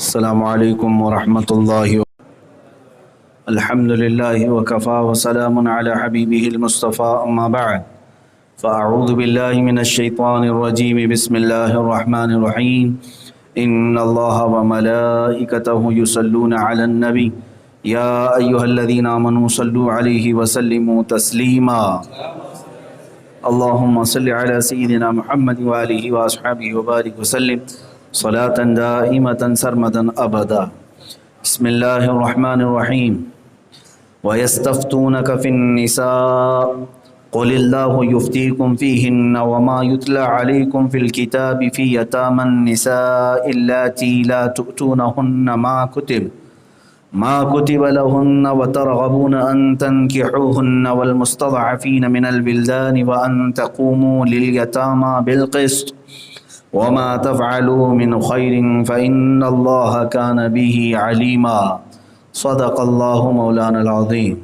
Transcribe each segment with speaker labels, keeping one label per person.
Speaker 1: السلام علیکم ورحمۃ اللہ الحمد للہ وکفا وسلام علی حبیبہ المصطفیٰ اما بعد فاعوذ باللہ من الشیطان الرجیم بسم اللہ الرحمن الرحیم ان اللہ وملائکتہ یصلون علی النبی یا ایہا الذین آمنوا صلوا علیہ وسلموا تسلیما اللہم صل علی سیدنا محمد وآلہ واصحابہ وبارک وسلم صلاة دائمة سرمدا ابدا بسم اللہ الرحمن الرحیم وَيَسْتَفْتُونَكَ فِي النِّسَاءِ قُلِ اللَّهُ يُفْتِيكُمْ فِيهِنَّ وَمَا يُتْلَى عَلَيْكُمْ فِي الْكِتَابِ فِي يَتَامَى النِّسَاءِ اللَّاتِي لَا تُؤْتُونَهُنَّ مَا كُتِبَ لَهُنَّ وَتَرْغَبُونَ أَن تَنكِحُوهُنَّ وَالْمُسْتَضْعَفِينَ مِنَ الْوِلْدَانِ وَأَن تَقُومُوا لِلْيَتَامَى بِالْقِسْطِ وَمَا تَفْعَلُوا مِنْ خَيْرٍ فَإِنَّ اللَّهَ كَانَ بِهِ عَلِيمًا صدق اللہ مولانا العظیم۔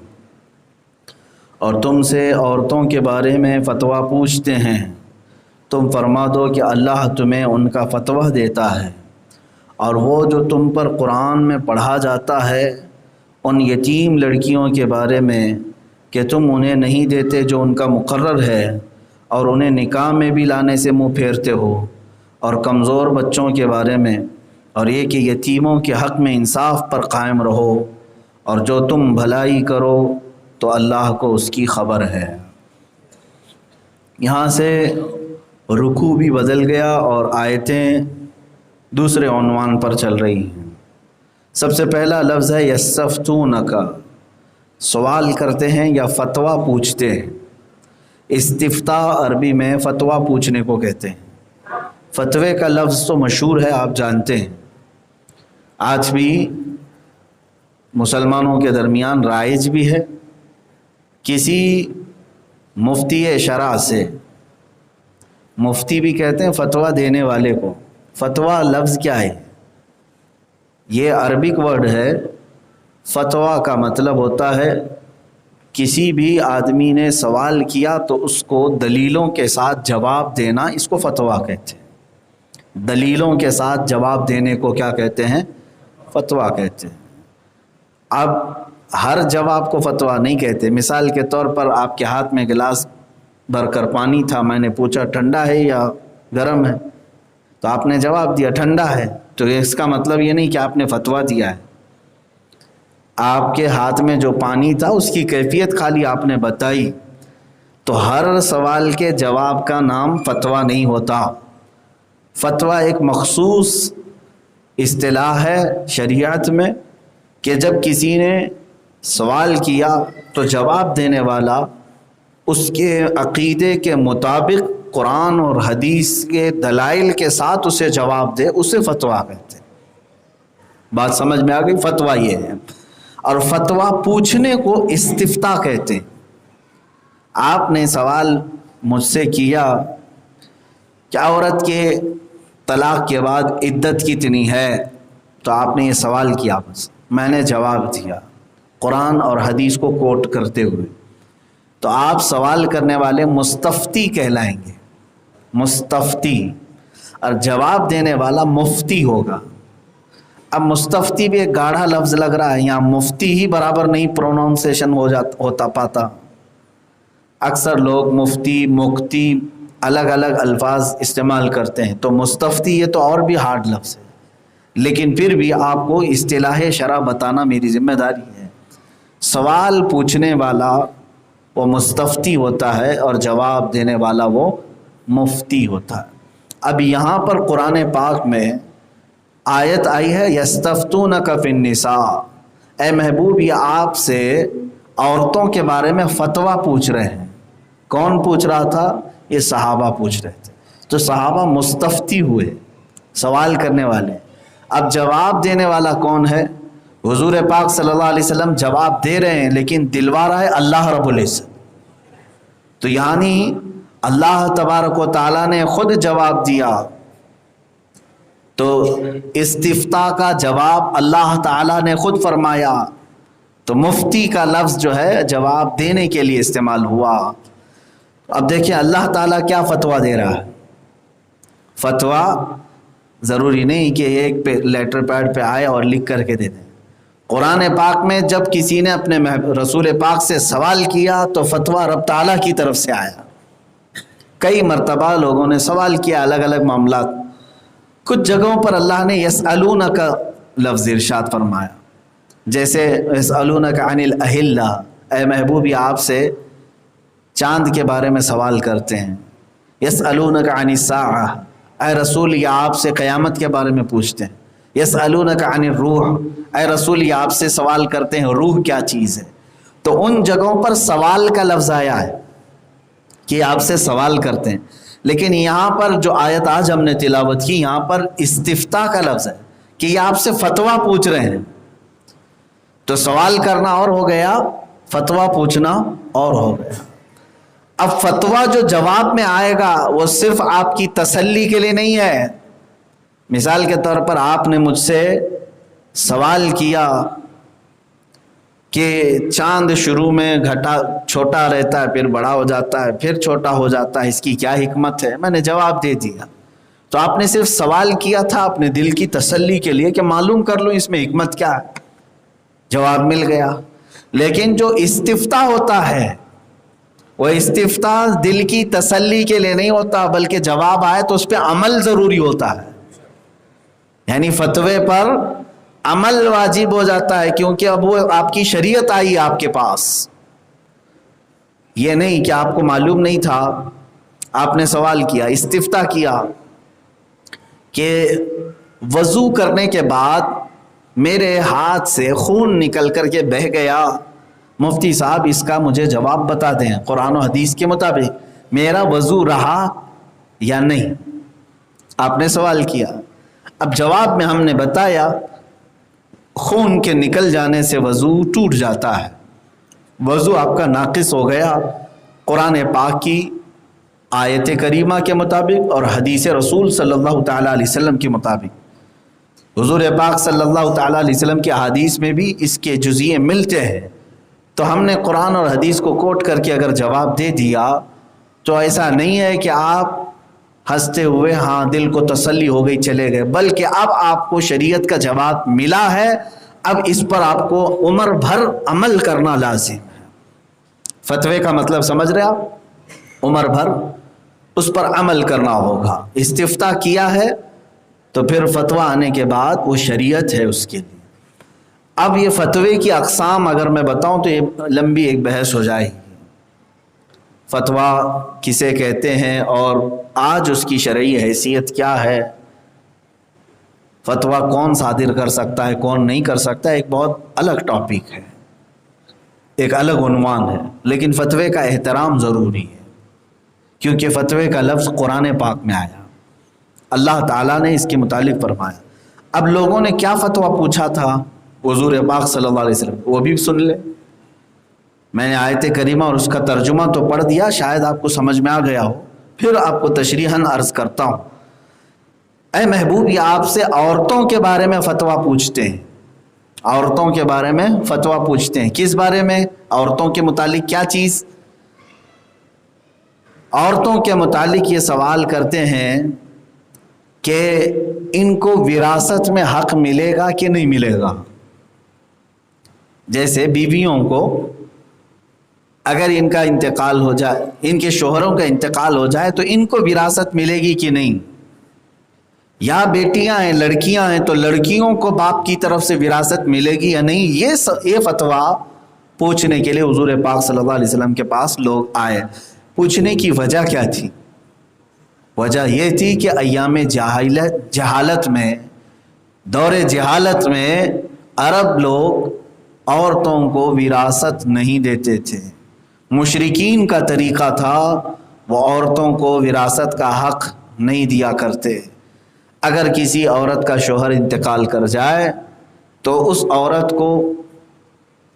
Speaker 1: اور تم سے عورتوں کے بارے میں فتویٰ پوچھتے ہیں، تم فرما دو کہ اللہ تمہیں ان کا فتویٰ دیتا ہے، اور وہ جو تم پر قرآن میں پڑھا جاتا ہے ان یتیم لڑکیوں کے بارے میں کہ تم انہیں نہیں دیتے جو ان کا مقرر ہے، اور انہیں نکاح میں بھی لانے سے منہ پھیرتے ہو، اور کمزور بچوں کے بارے میں، اور یہ کہ یتیموں کے حق میں انصاف پر قائم رہو، اور جو تم بھلائی کرو تو اللہ کو اس کی خبر ہے۔ یہاں سے رکوع بھی بدل گیا اور آیتیں دوسرے عنوان پر چل رہی ہیں۔ سب سے پہلا لفظ ہے یستفتونک، سوال کرتے ہیں یا فتویٰ پوچھتے ہیں۔ استفتاء عربی میں فتویٰ پوچھنے کو کہتے ہیں۔ فتوے کا لفظ تو مشہور ہے، آپ جانتے ہیں، آج بھی مسلمانوں کے درمیان رائج بھی ہے۔ کسی مفتی شرع سے، مفتی بھی کہتے ہیں فتویٰ دینے والے کو۔ فتویٰ لفظ کیا ہے؟ یہ عربک ورڈ ہے۔ فتویٰ کا مطلب ہوتا ہے کسی بھی آدمی نے سوال کیا تو اس کو دلیلوں کے ساتھ جواب دینا، اس کو فتویٰ کہتے ہیں۔ دلیلوں کے ساتھ جواب دینے کو کیا کہتے ہیں؟ فتویٰ کہتے ہیں۔ اب ہر جواب کو فتویٰ نہیں کہتے۔ مثال کے طور پر آپ کے ہاتھ میں گلاس بھر کر پانی تھا، میں نے پوچھا ٹھنڈا ہے یا گرم ہے، تو آپ نے جواب دیا ٹھنڈا ہے، تو اس کا مطلب یہ نہیں کہ آپ نے فتویٰ دیا ہے۔ آپ کے ہاتھ میں جو پانی تھا اس کی کیفیت خالی آپ نے بتائی، تو ہر سوال کے جواب کا نام فتویٰ نہیں ہوتا۔ فتویٰ ایک مخصوص اصطلاح ہے شریعت میں کہ جب کسی نے سوال کیا تو جواب دینے والا اس کے عقیدے کے مطابق قرآن اور حدیث کے دلائل کے ساتھ اسے جواب دے، اسے فتویٰ کہتے ہیں۔ بات سمجھ میں آ گئی؟ فتویٰ یہ ہے۔ اور فتویٰ پوچھنے کو استفتاء کہتے ہیں۔ آپ نے سوال مجھ سے کیا کہ عورت کے طلاق کے بعد عدت کتنی ہے، تو آپ نے یہ سوال کیا، بس میں نے جواب دیا قرآن اور حدیث کو کوٹ کرتے ہوئے، تو آپ سوال کرنے والے مستفتی کہلائیں گے، مستفتی، اور جواب دینے والا مفتی ہوگا۔ اب مستفتی بھی ایک گاڑھا لفظ لگ رہا ہے، یہاں مفتی ہی برابر نہیں پروناؤنسیشن ہوتا پاتا۔ اکثر لوگ مفتی، مکتی الگ الگ الفاظ استعمال کرتے ہیں، تو مستفتی یہ تو اور بھی ہارڈ لفظ ہے، لیکن پھر بھی آپ کو اصطلاح شرع بتانا میری ذمہ داری ہے۔ سوال پوچھنے والا وہ مستفتی ہوتا ہے اور جواب دینے والا وہ مفتی ہوتا ہے۔ اب یہاں پر قرآن پاک میں آیت آئی ہے یستفتونک فی النساء، اے محبوب یہ آپ سے عورتوں کے بارے میں فتویٰ پوچھ رہے ہیں۔ کون پوچھ رہا تھا؟ یہ صحابہ پوچھ رہے تھے، تو صحابہ مستفتی ہوئے، سوال کرنے والے۔ اب جواب دینے والا کون ہے؟ حضور پاک صلی اللہ علیہ وسلم جواب دے رہے ہیں، لیکن دلوا رہا ہے اللہ رب العزت۔ تو یعنی اللہ تبارک و تعالیٰ نے خود جواب دیا، تو استفتاء کا جواب اللہ تعالیٰ نے خود فرمایا، تو مفتی کا لفظ جو ہے جواب دینے کے لیے استعمال ہوا۔ اب دیکھیں اللہ تعالیٰ کیا فتویٰ دے رہا ہے۔ فتویٰ ضروری نہیں کہ ایک لیٹر پیڈ پہ آئے اور لکھ کر کے دے دیں. قرآن پاک میں جب کسی نے اپنے رسول پاک سے سوال کیا تو فتویٰ رب تعالیٰ کی طرف سے آیا. کئی مرتبہ لوگوں نے سوال کیا الگ الگ معاملات. کچھ جگہوں پر اللہ نے یسألونک لفظ ارشاد فرمایا, جیسے یسألونک عن الاہلہ, اے محبوب یہ آپ سے چاند کے بارے میں سوال کرتے ہیں. یسألونک عن الساعہ, اے رسول یہ آپ سے قیامت کے بارے میں پوچھتے ہیں. یسألونک عن الروح, اے رسول یہ آپ سے سوال کرتے ہیں روح کیا چیز ہے. تو ان جگہوں پر سوال کا لفظ آیا ہے کہ آپ سے سوال کرتے ہیں. لیکن یہاں پر جو آیت آج ہم نے تلاوت کی, یہاں پر استفتاء کا لفظ ہے کہ یہ آپ سے فتویٰ پوچھ رہے ہیں. تو سوال کرنا اور ہو گیا, فتویٰ پوچھنا اور ہو گیا. اب فتویٰ جو جواب میں آئے گا وہ صرف آپ کی تسلی کے لیے نہیں ہے. مثال کے طور پر آپ نے مجھ سے سوال کیا کہ چاند شروع میں چھوٹا رہتا ہے, پھر بڑا ہو جاتا ہے, پھر چھوٹا ہو جاتا ہے, اس کی کیا حکمت ہے. میں نے جواب دے دیا. تو آپ نے صرف سوال کیا تھا اپنے دل کی تسلی کے لیے کہ معلوم کر لوں اس میں حکمت کیا ہے, جواب مل گیا. لیکن جو استفتاء ہوتا ہے وہ استفتاء دل کی تسلی کے لیے نہیں ہوتا, بلکہ جواب آئے تو اس پہ عمل ضروری ہوتا ہے. یعنی فتوے پر عمل واجب ہو جاتا ہے, کیونکہ اب وہ آپ کی شریعت آئی آپ کے پاس. یہ نہیں کہ آپ کو معلوم نہیں تھا, آپ نے سوال کیا, استفتاء کیا کہ وضو کرنے کے بعد میرے ہاتھ سے خون نکل کر کے بہہ گیا, مفتی صاحب اس کا مجھے جواب بتا دیں قرآن و حدیث کے مطابق میرا وضو رہا یا نہیں. آپ نے سوال کیا. اب جواب میں ہم نے بتایا خون کے نکل جانے سے وضو ٹوٹ جاتا ہے, وضو آپ کا ناقص ہو گیا قرآن پاک کی آیت کریمہ کے مطابق اور حدیث رسول صلی اللہ تعالیٰ علیہ وسلم کے مطابق. حضور پاک صلی اللہ تعالیٰ علیہ وسلم کی حدیث میں بھی اس کے جزئیے ملتے ہیں. تو ہم نے قرآن اور حدیث کو کوٹ کر کے اگر جواب دے دیا تو ایسا نہیں ہے کہ آپ ہنستے ہوئے ہاں دل کو تسلی ہو گئی چلے گئے, بلکہ اب آپ کو شریعت کا جواب ملا ہے, اب اس پر آپ کو عمر بھر عمل کرنا لازم ہے. فتوے کا مطلب سمجھ رہے آپ, عمر بھر اس پر عمل کرنا ہوگا. استفتاء کیا ہے تو پھر فتویٰ آنے کے بعد وہ شریعت ہے اس کے لیے. اب یہ فتوے کی اقسام اگر میں بتاؤں تو یہ لمبی ایک بحث ہو جائے گی. فتویٰ کسے کہتے ہیں اور آج اس کی شرعی حیثیت کیا ہے, فتویٰ کون صادر کر سکتا ہے کون نہیں کر سکتا, ایک بہت الگ ٹاپک ہے, ایک الگ عنوان ہے. لیکن فتوے کا احترام ضروری ہے کیونکہ فتوے کا لفظ قرآن پاک میں آیا, اللہ تعالیٰ نے اس کے متعلق فرمایا. اب لوگوں نے کیا فتویٰ پوچھا تھا حضور پاک صلی اللہ علیہ وسلم, وہ بھی سن لے. میں نے آیت کریمہ اور اس کا ترجمہ تو پڑھ دیا, شاید آپ کو سمجھ میں آ گیا ہو, پھر آپ کو تشریحاً عرض کرتا ہوں. اے محبوب یہ آپ سے عورتوں کے بارے میں فتویٰ پوچھتے ہیں, عورتوں کے بارے میں فتویٰ پوچھتے ہیں. کس بارے میں؟ عورتوں کے متعلق کیا چیز؟ عورتوں کے متعلق یہ سوال کرتے ہیں کہ ان کو وراثت میں حق ملے گا کہ نہیں ملے گا. جیسے بیویوں کو اگر ان کا انتقال ہو جائے, ان کے شوہروں کا انتقال ہو جائے تو ان کو وراثت ملے گی کہ نہیں, یا بیٹیاں ہیں لڑکیاں ہیں تو لڑکیوں کو باپ کی طرف سے وراثت ملے گی یا نہیں. یہ فتویٰ پوچھنے کے لیے حضور پاک صلی اللہ علیہ وسلم کے پاس لوگ آئے. پوچھنے کی وجہ کیا تھی؟ وجہ یہ تھی کہ ایام جہالت میں, دور جہالت میں عرب لوگ عورتوں کو وراثت نہیں دیتے تھے. مشرکین کا طریقہ تھا, وہ عورتوں کو وراثت کا حق نہیں دیا کرتے. اگر کسی عورت کا شوہر انتقال کر جائے تو اس عورت کو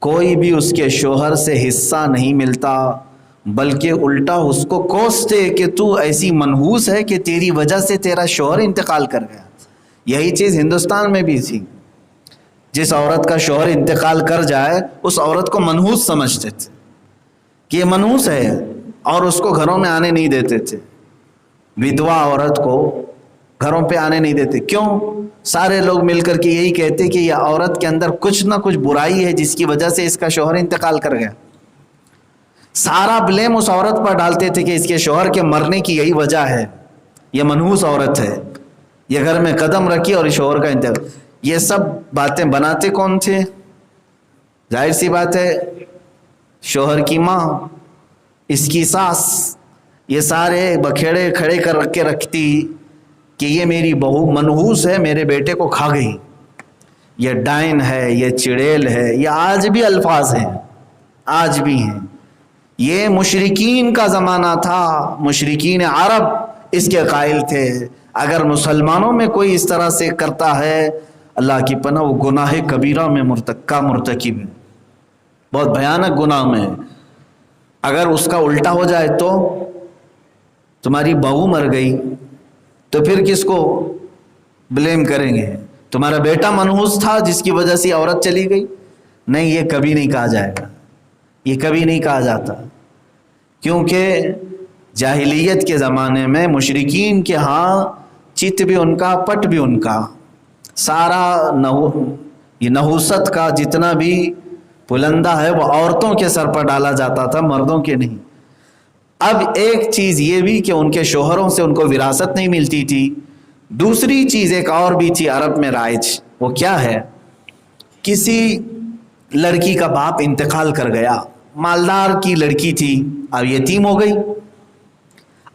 Speaker 1: کوئی بھی اس کے شوہر سے حصہ نہیں ملتا, بلکہ الٹا اس کو کوستے کہ تو ایسی منحوس ہے کہ تیری وجہ سے تیرا شوہر انتقال کر گیا. یہی چیز ہندوستان میں بھی تھی. جس عورت کا شوہر انتقال کر جائے اس عورت کو منحوس سمجھتے تھے کہ یہ منحوس ہے, اور اس کو گھروں میں آنے نہیں دیتے تھے. ودوا عورت کو گھروں پہ آنے نہیں دیتے. کیوں؟ سارے لوگ مل کر کے یہی کہتے کہ یہ عورت کے اندر کچھ نہ کچھ برائی ہے جس کی وجہ سے اس کا شوہر انتقال کر گیا. سارا بلیم اس عورت پر ڈالتے تھے کہ اس کے شوہر کے مرنے کی یہی وجہ ہے، یہ منحوس عورت ہے، یہ گھر میں قدم رکھی اور شوہر کا انتقال. یہ سب باتیں بناتے کون تھے؟ ظاہر سی بات ہے شوہر کی ماں، اس کی ساس. یہ سارے بکھیڑے کھڑے کر رکھ کے رکھتی کہ یہ میری بہو منحوس ہے، میرے بیٹے کو کھا گئی، یہ ڈائن ہے، یہ چڑیل ہے. یہ آج بھی الفاظ ہیں، آج بھی ہیں. یہ مشرکین کا زمانہ تھا، مشرکین عرب اس کے قائل تھے. اگر مسلمانوں میں کوئی اس طرح سے کرتا ہے اللہ کی پناہ، وہ گناہ کبیرہ میں مرتکب ہے، بہت بھیانک گناہ میں. اگر اس کا الٹا ہو جائے تو تمہاری بہو مر گئی تو پھر کس کو بلیم کریں گے؟ تمہارا بیٹا منحوس تھا جس کی وجہ سے عورت چلی گئی؟ نہیں، یہ کبھی نہیں کہا جائے گا، یہ کبھی نہیں کہا جاتا. کیونکہ جاہلیت کے زمانے میں مشرکین کے ہاں چت بھی ان کا، پٹ بھی ان کا، سارا یہ نحوست کا جتنا بھی پلندہ ہے وہ عورتوں کے سر پر ڈالا جاتا تھا، مردوں کے نہیں. اب ایک چیز یہ بھی کہ ان کے شوہروں سے ان کو وراثت نہیں ملتی تھی. دوسری چیز ایک اور بھی تھی عرب میں رائج. وہ کیا ہے؟ کسی لڑکی کا باپ انتقال کر گیا، مالدار کی لڑکی تھی، اب یتیم ہو گئی.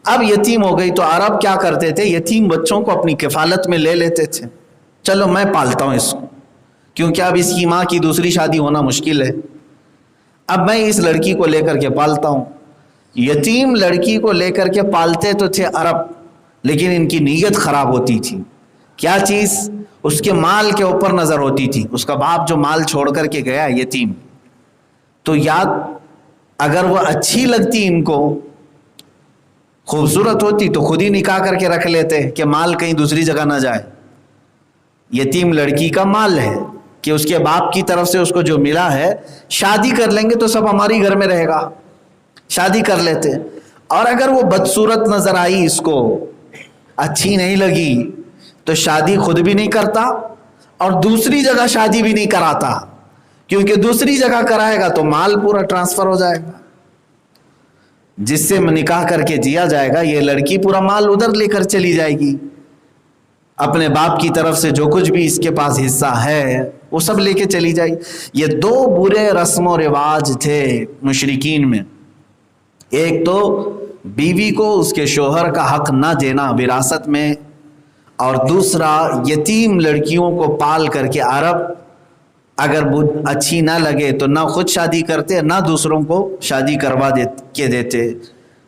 Speaker 1: اب یتیم ہو گئی تو عرب کیا کرتے تھے؟ یتیم بچوں کو اپنی کفالت میں لے لیتے تھے. چلو میں پالتا ہوں اس کو، کیونکہ اب اس کی ماں کی دوسری شادی ہونا مشکل ہے، اب میں اس لڑکی کو لے کر کے پالتا ہوں. یتیم لڑکی کو لے کر کے پالتے تو تھے عرب، لیکن ان کی نیت خراب ہوتی تھی. کیا چیز؟ اس کے مال کے اوپر نظر ہوتی تھی. اس کا باپ جو مال چھوڑ کر کے گیا یتیم، تو یاد اگر وہ اچھی لگتی ان کو، خوبصورت ہوتی، تو خود ہی نکاح کر کے رکھ لیتے کہ مال کہیں دوسری جگہ نہ جائے. یتیم لڑکی کا مال ہے کہ اس کے باپ کی طرف سے اس کو جو ملا ہے، شادی کر لیں گے تو سب ہماری گھر میں رہے گا، شادی کر لیتے. اور اگر وہ بدصورت نظر آئی، اس کو اچھی نہیں لگی، تو شادی خود بھی نہیں کرتا اور دوسری جگہ شادی بھی نہیں کراتا، کیونکہ دوسری جگہ کرائے گا تو مال پورا ٹرانسفر ہو جائے گا، جس سے نکاح کر کے جیا جائے گا. یہ لڑکی پورا مال ادھر لے کر چلی جائے گی، اپنے باپ کی طرف سے جو کچھ بھی اس کے پاس حصہ ہے وہ سب لے کے چلی جائے گی. یہ دو برے رسم و رواج تھے مشرکین میں. ایک تو بیوی کو اس کے شوہر کا حق نہ دینا وراثت میں، اور دوسرا یتیم لڑکیوں کو پال کر کے عرب اگر اچھی نہ لگے تو نہ خود شادی کرتے، نہ دوسروں کو شادی کروا دیتے.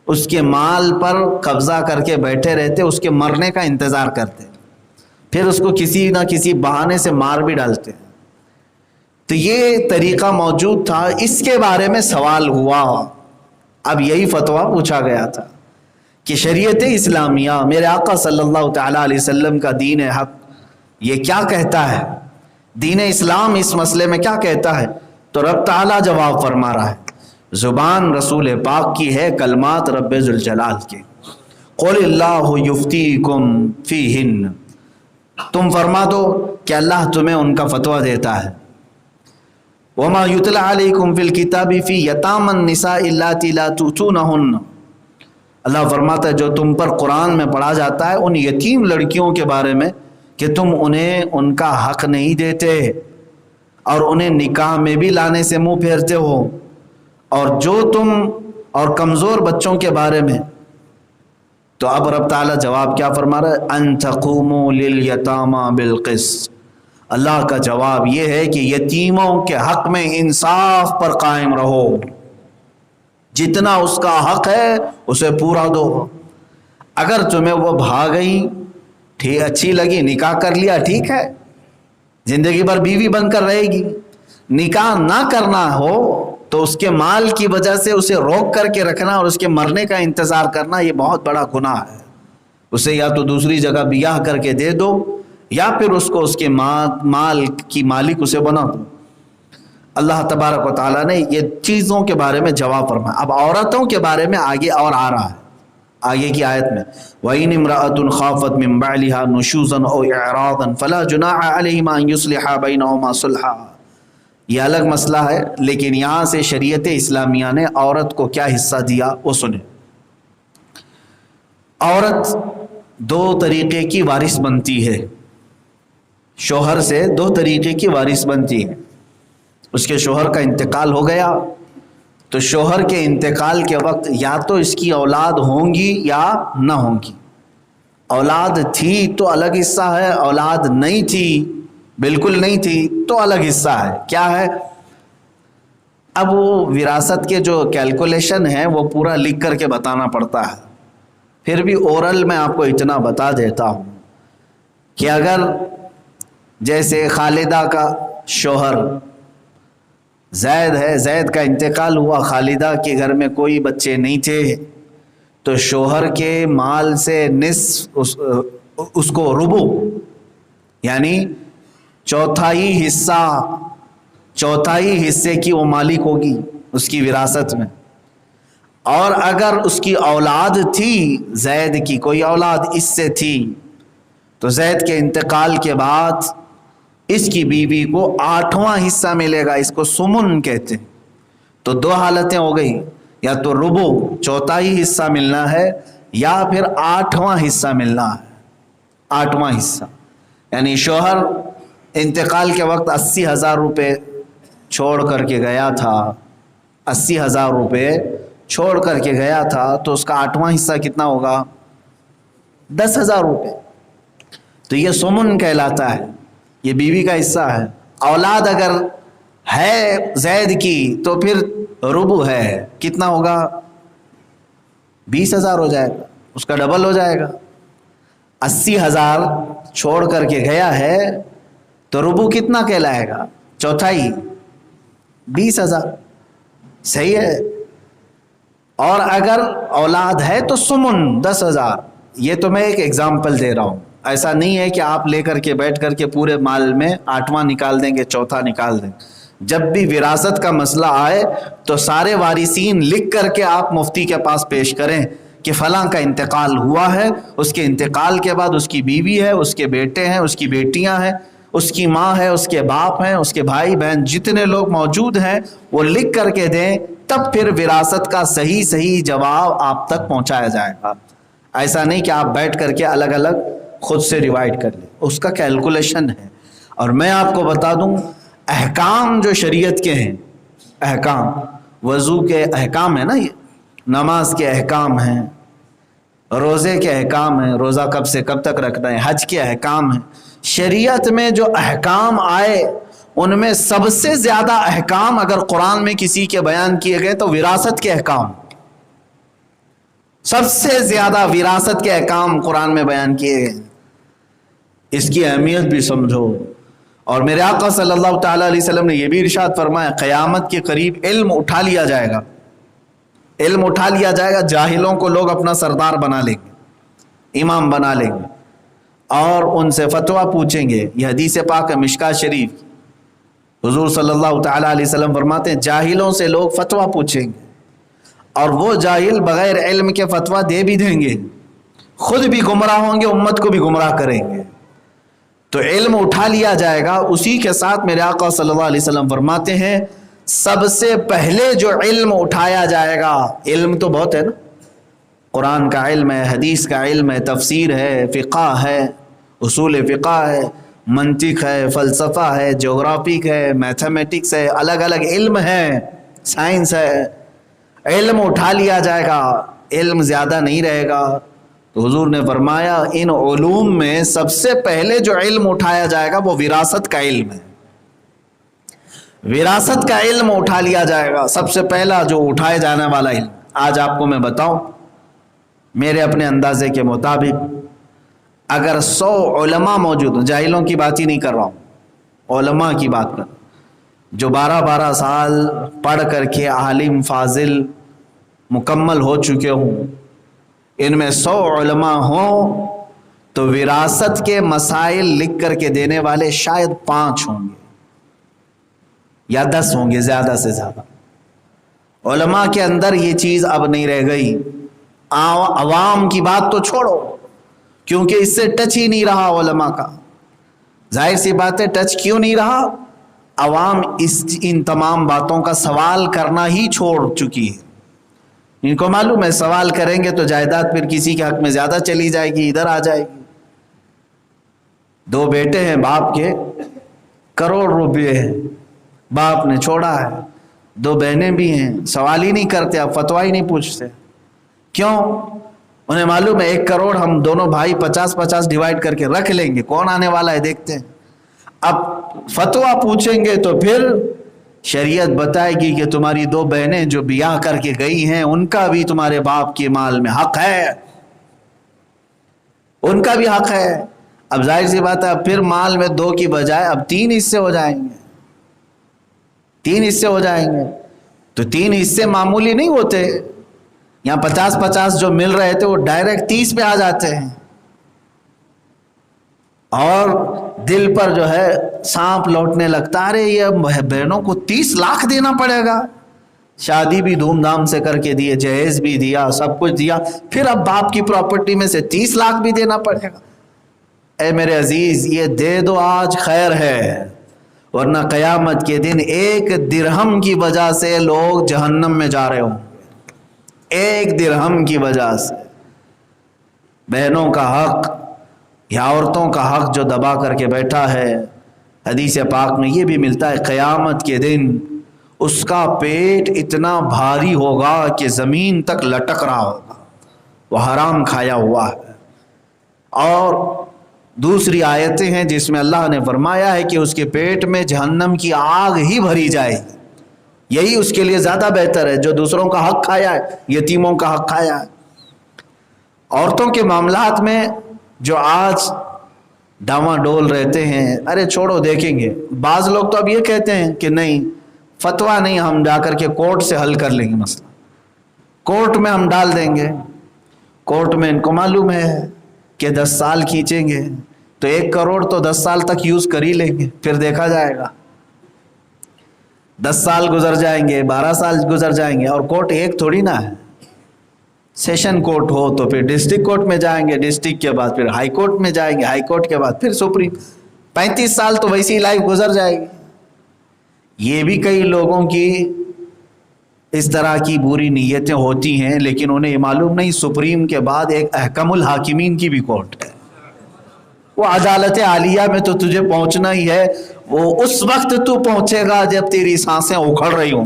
Speaker 1: اس کے مال پر قبضہ کر کے بیٹھے رہتے، اس کے مرنے کا انتظار کرتے، پھر اس کو کسی نہ کسی بہانے سے مار بھی ڈالتے. تو یہ طریقہ موجود تھا. اس کے بارے میں سوال ہوا، اب یہی فتویٰ پوچھا گیا تھا کہ شریعت اسلامیہ، میرے آقا صلی اللہ تعالیٰ علیہ وسلم کا دین حق، یہ کیا کہتا ہے؟ دین اسلام اس مسئلے میں کیا کہتا ہے؟ تو رب تعالیٰ جواب فرما رہا ہے. زبان رسول پاک کی ہے، کلمات رب ذوالجلال کے. قل اللہ یفتیکم فیہن، تم فرما دو کہ اللہ تمہیں ان کا فتویٰ دیتا ہے. وما یتلی علیکم فی الکتاب فی یتامی النساء اللاتی لا تؤتونہن، اللہ فرماتا ہے جو تم پر قرآن میں پڑھا جاتا ہے ان یتیم لڑکیوں کے بارے میں کہ تم انہیں ان کا حق نہیں دیتے اور انہیں نکاح میں بھی لانے سے منہ پھیرتے ہو. اور جو تم اور کمزور بچوں کے بارے میں، تو اب رب تعالیٰ جواب کیا فرما رہا ہے؟ ان تقوموا للیتامی بالقسط. اللہ کا جواب یہ ہے کہ یتیموں کے حق میں انصاف پر قائم رہو، جتنا اس کا حق ہے اسے پورا دو. اگر تمہیں وہ بھاگ گئی، ٹھیک اچھی لگی، نکاح کر لیا، ٹھیک ہے، زندگی بھر بیوی بن کر رہے گی. نکاح نہ کرنا ہو تو اس کے مال کی وجہ سے اسے روک کر کے رکھنا اور اس کے مرنے کا انتظار کرنا، یہ بہت بڑا گناہ ہے. اسے یا تو دوسری جگہ بیاہ کر کے دے دو، یا پھر اس کو اس کے مال کی مالک اسے بنا دو. اللہ تبارک و تعالیٰ نے یہ چیزوں کے بارے میں جواب فرمایا. اب عورتوں کے بارے میں آگے اور آ رہا ہے. آگے کی آیت میں وَإِنِ امْرَأَةٌ خَافَتْ مِنْ بَعْلِهَا نُشُوزًا أَوْ إِعْرَاضًا فَلَا جُنَاحَ عَلَيْهِمَا أَنْ يُصْلِحَا بَيْنَهُمَا صُلْحًا۔ یہ الگ مسئلہ ہے، لیکن یہاں سے شریعت اسلامیہ نے عورت کو کیا حصہ دیا وہ سنیں۔ عورت دو طریقے کی وارث بنتی ہے، شوہر سے دو طریقے کی وارث بنتی ہے۔ اس کے شوہر کا انتقال ہو گیا تو شوہر کے انتقال کے وقت یا تو اس کی اولاد ہوں گی یا نہ ہوں گی۔ اولاد تھی تو الگ حصہ ہے، اولاد نہیں تھی، بالکل نہیں تھی تو الگ حصہ ہے۔ کیا ہے؟ اب وہ وراثت کے جو کیلکولیشن ہے وہ پورا لکھ کر کے بتانا پڑتا ہے، پھر بھی اورل میں آپ کو اتنا بتا دیتا ہوں کہ اگر جیسے خالدہ کا شوہر زید ہے، زید کا انتقال ہوا، خالدہ کے گھر میں کوئی بچے نہیں تھے، تو شوہر کے مال سے نصف اس کو ربع یعنی چوتھائی حصے کی وہ مالک ہوگی اس کی وراثت میں۔ اور اگر اس کی اولاد تھی، زید کی کوئی اولاد اس سے تھی، تو زید کے انتقال کے بعد اس کی بیوی کو 8واں حصہ ملے گا، اس کو سمن کہتے ہیں۔ تو دو حالتیں ہو گئی، یا تو ربع چوتھائی حصہ ملنا ہے یا پھر 8واں حصہ ملنا ہے۔ 8واں حصہ یعنی شوہر انتقال کے وقت 80,000 روپے چھوڑ کر کے گیا تھا، 80,000 روپے چھوڑ کر کے گیا تھا، تو اس کا 8واں حصہ کتنا ہوگا؟ 10,000 روپے۔ تو یہ سمن کہلاتا ہے، یہ بیوی کا حصہ ہے۔ اولاد اگر ہے زید کی تو پھر ربع ہے، کتنا ہوگا؟ 20,000 ہو جائے گا، اس کا ڈبل ہو جائے گا۔ 80,000 چھوڑ کر کے گیا ہے تو ربع کتنا کہلائے گا؟ چوتھائی، 20,000، صحیح ہے۔ اور اگر اولاد ہے تو سمن 10,000۔ یہ تو میں ایک ایگزامپل دے رہا ہوں، ایسا نہیں ہے کہ آپ لے کر کے بیٹھ کر کے پورے مال میں 8واں نکال دیں گے، چوتھا نکال دیں۔ جب بھی وراثت کا مسئلہ آئے تو سارے وارثین لکھ کر کے آپ مفتی کے پاس پیش کریں کہ فلاں کا انتقال ہوا ہے، اس کے انتقال کے بعد اس کی بیوی ہے، اس کے بیٹے ہیں، اس کی بیٹیاں ہیں، اس کی ماں ہے، اس کے باپ ہیں، اس کے بھائی بہن، جتنے لوگ موجود ہیں وہ لکھ کر کے دیں، تب پھر وراثت کا صحیح جواب آپ تک پہنچایا جائے گا۔ ایسا نہیں کہ آپ بیٹھ کر کے الگ الگ خود سے ڈیوائیڈ کر لیں، اس کا کیلکولیشن ہے۔ اور میں آپ کو بتا دوں احکام جو شریعت کے ہیں، احکام وضو کے احکام ہیں نا، یہ نماز کے احکام ہیں، روزے کے احکام ہیں، روزہ کب سے کب تک رکھنا ہے، حج کے احکام ہیں۔ شریعت میں جو احکام آئے ان میں سب سے زیادہ احکام اگر قرآن میں کسی کے بیان کیے گئے تو وراثت کے احکام، سب سے زیادہ وراثت کے احکام قرآن میں بیان کیے گئے۔ اس کی اہمیت بھی سمجھو۔ اور میرے آقا صلی اللہ تعالیٰ علیہ وسلم نے یہ بھی ارشاد فرمایا قیامت کے قریب علم اٹھا لیا جائے گا، علم اٹھا لیا جائے گا، جاہلوں کو لوگ اپنا سردار بنا لیں گے، امام بنا لیں گے اور ان سے فتویٰ پوچھیں گے۔ یہ حدیث پاک ہے مشکات شریف، حضور صلی اللہ تعالیٰ علیہ وسلم فرماتے ہیں جاہلوں سے لوگ فتویٰ پوچھیں گے اور وہ جاہل بغیر علم کے فتویٰ دے بھی دیں گے، خود بھی گمراہ ہوں گے، امت کو بھی گمراہ کریں گے۔ تو علم اٹھا لیا جائے گا۔ اسی کے ساتھ میرے آقا صلی اللہ علیہ وسلم فرماتے ہیں سب سے پہلے جو علم اٹھایا جائے گا، علم تو بہت ہے نا، قرآن کا علم ہے، حدیث کا علم ہے، تفسیر ہے، فقہ ہے، اصول فقہ ہے، منطق ہے، فلسفہ ہے، جغرافک ہے، میتھمیٹکس ہے، الگ الگ علم ہے، سائنس ہے۔ علم اٹھا لیا جائے گا، علم زیادہ نہیں رہے گا۔ تو حضور نے فرمایا ان علوم میں سب سے پہلے جو علم اٹھایا جائے گا وہ وراثت کا علم ہے۔ وراثت کا علم اٹھا لیا جائے گا، سب سے پہلا جو اٹھائے جانے والا علم۔ آج آپ کو میں بتاؤں میرے اپنے اندازے کے مطابق اگر 100 علماء موجود ہوں، جاہلوں کی بات ہی نہیں کر رہا ہوں، علماء کی بات کر رہا ہوں، جو 12 سال پڑھ کر کے عالم فاضل مکمل ہو چکے ہوں، ان میں 100 علماء ہوں تو وراثت کے مسائل لکھ کر کے دینے والے شاید 5 ہوں گے یا 10 ہوں گے زیادہ سے زیادہ۔ علماء کے اندر یہ چیز اب نہیں رہ گئی عوام کی بات تو چھوڑو، کیونکہ اس سے ٹچ ہی نہیں رہا علماء کا. ظاہر سی بات ہے ٹچ کیوں نہیں رہا؟ عوام ان تمام باتوں کا سوال کرنا ہی چھوڑ چکی ہے. ان کو معلوم ہے سوال کریں گے تو جائیداد پھر کسی کے حق میں زیادہ چلی جائے گی، ادھر آ جائے گی. 2 بیٹے ہیں باپ کے، کروڑ روپے ہیں باپ نے چھوڑا ہے. 2 بہنیں بھی ہیں، سوال ہی نہیں کرتے، اب فتویٰ ہی نہیں پوچھتے. کیوں؟ انہیں معلوم ہے 1 کروڑ ہم دونوں بھائی 50-50 ڈیوائیڈ کر کے رکھ لیں گے، کون آنے والا ہے دیکھتے ہیں. اب فتویٰ پوچھیں گے تو پھر شریعت بتائے گی کہ تمہاری 2 بہنیں جو بیاہ کر کے گئی ہیں ان کا بھی تمہارے باپ کے مال میں حق ہے، ان کا بھی حق ہے. اب ظاہر سی بات ہے پھر مال میں 2 کی بجائے اب 3 حصے ہو جائیں گے، 3 حصے ہو جائیں گے. تو 3 حصے معمولی نہیں ہوتے، یہاں 50-50 جو مل رہے تھے وہ ڈائریکٹ 30 پہ آ جاتے ہیں. اور دل پر جو ہے سانپ لوٹنے لگتا، ارے یہ بہنوں کو 30 لاکھ دینا پڑے گا. شادی بھی دھوم دھام سے کر کے دیے، جہیز بھی دیا، سب کچھ دیا، پھر اب باپ کی پراپرٹی میں سے 30 لاکھ بھی دینا پڑے گا. اے میرے عزیز یہ دے دو آج خیر ہے، ورنہ قیامت کے دن 1 درہم کی وجہ سے لوگ جہنم میں جا رہے ہوں. 1 درہم کی وجہ سے بہنوں کا حق یا عورتوں کا حق جو دبا کر کے بیٹھا ہے. حدیث پاک میں یہ بھی ملتا ہے قیامت کے دن اس کا پیٹ اتنا بھاری ہوگا کہ زمین تک لٹک رہا ہوگا، وہ حرام کھایا ہوا ہے. اور دوسری آیتیں ہیں جس میں اللہ نے فرمایا ہے کہ اس کے پیٹ میں جہنم کی آگ ہی بھری جائے گی. یہی اس کے لیے زیادہ بہتر ہے جو دوسروں کا حق کھایا ہے، یتیموں کا حق کھایا ہے. عورتوں کے معاملات میں جو آج ڈاواں ڈول رہتے ہیں، ارے چھوڑو دیکھیں گے. بعض لوگ تو اب یہ کہتے ہیں کہ نہیں فتویٰ نہیں، ہم جا کر کے کورٹ سے حل کر لیں گے مسئلہ، کورٹ میں ہم ڈال دیں گے. کورٹ میں ان کو معلوم ہے کہ 10 سال کھینچیں گے تو 1 کروڑ تو 10 سال تک یوز کر ہی لیں گے، پھر دیکھا جائے گا. 10 سال گزر جائیں گے، 12 سال گزر جائیں گے، اور کورٹ ایک تھوڑی نہ ہے. سیشن کورٹ ہو تو پھر ڈسٹرکٹ کورٹ میں جائیں گے، ڈسٹرکٹ کے بعد پھر ہائی کورٹ میں جائیں گے، ہائی کورٹ کے بعد پھر سپریم. 35 سال تو ویسی لائف گزر جائے گی. یہ بھی کئی لوگوں کی اس طرح کی بری نیتیں ہوتی ہیں، لیکن انہیں یہ معلوم نہیں سپریم کے بعد ایک احکم الحاکمین کی بھی کورٹ ہے. وہ عدالت عالیہ میں تو تجھے پہنچنا ہی ہے، وہ اس وقت تو پہنچے گا جب تیری سانسیں اکھڑ رہی ہوں.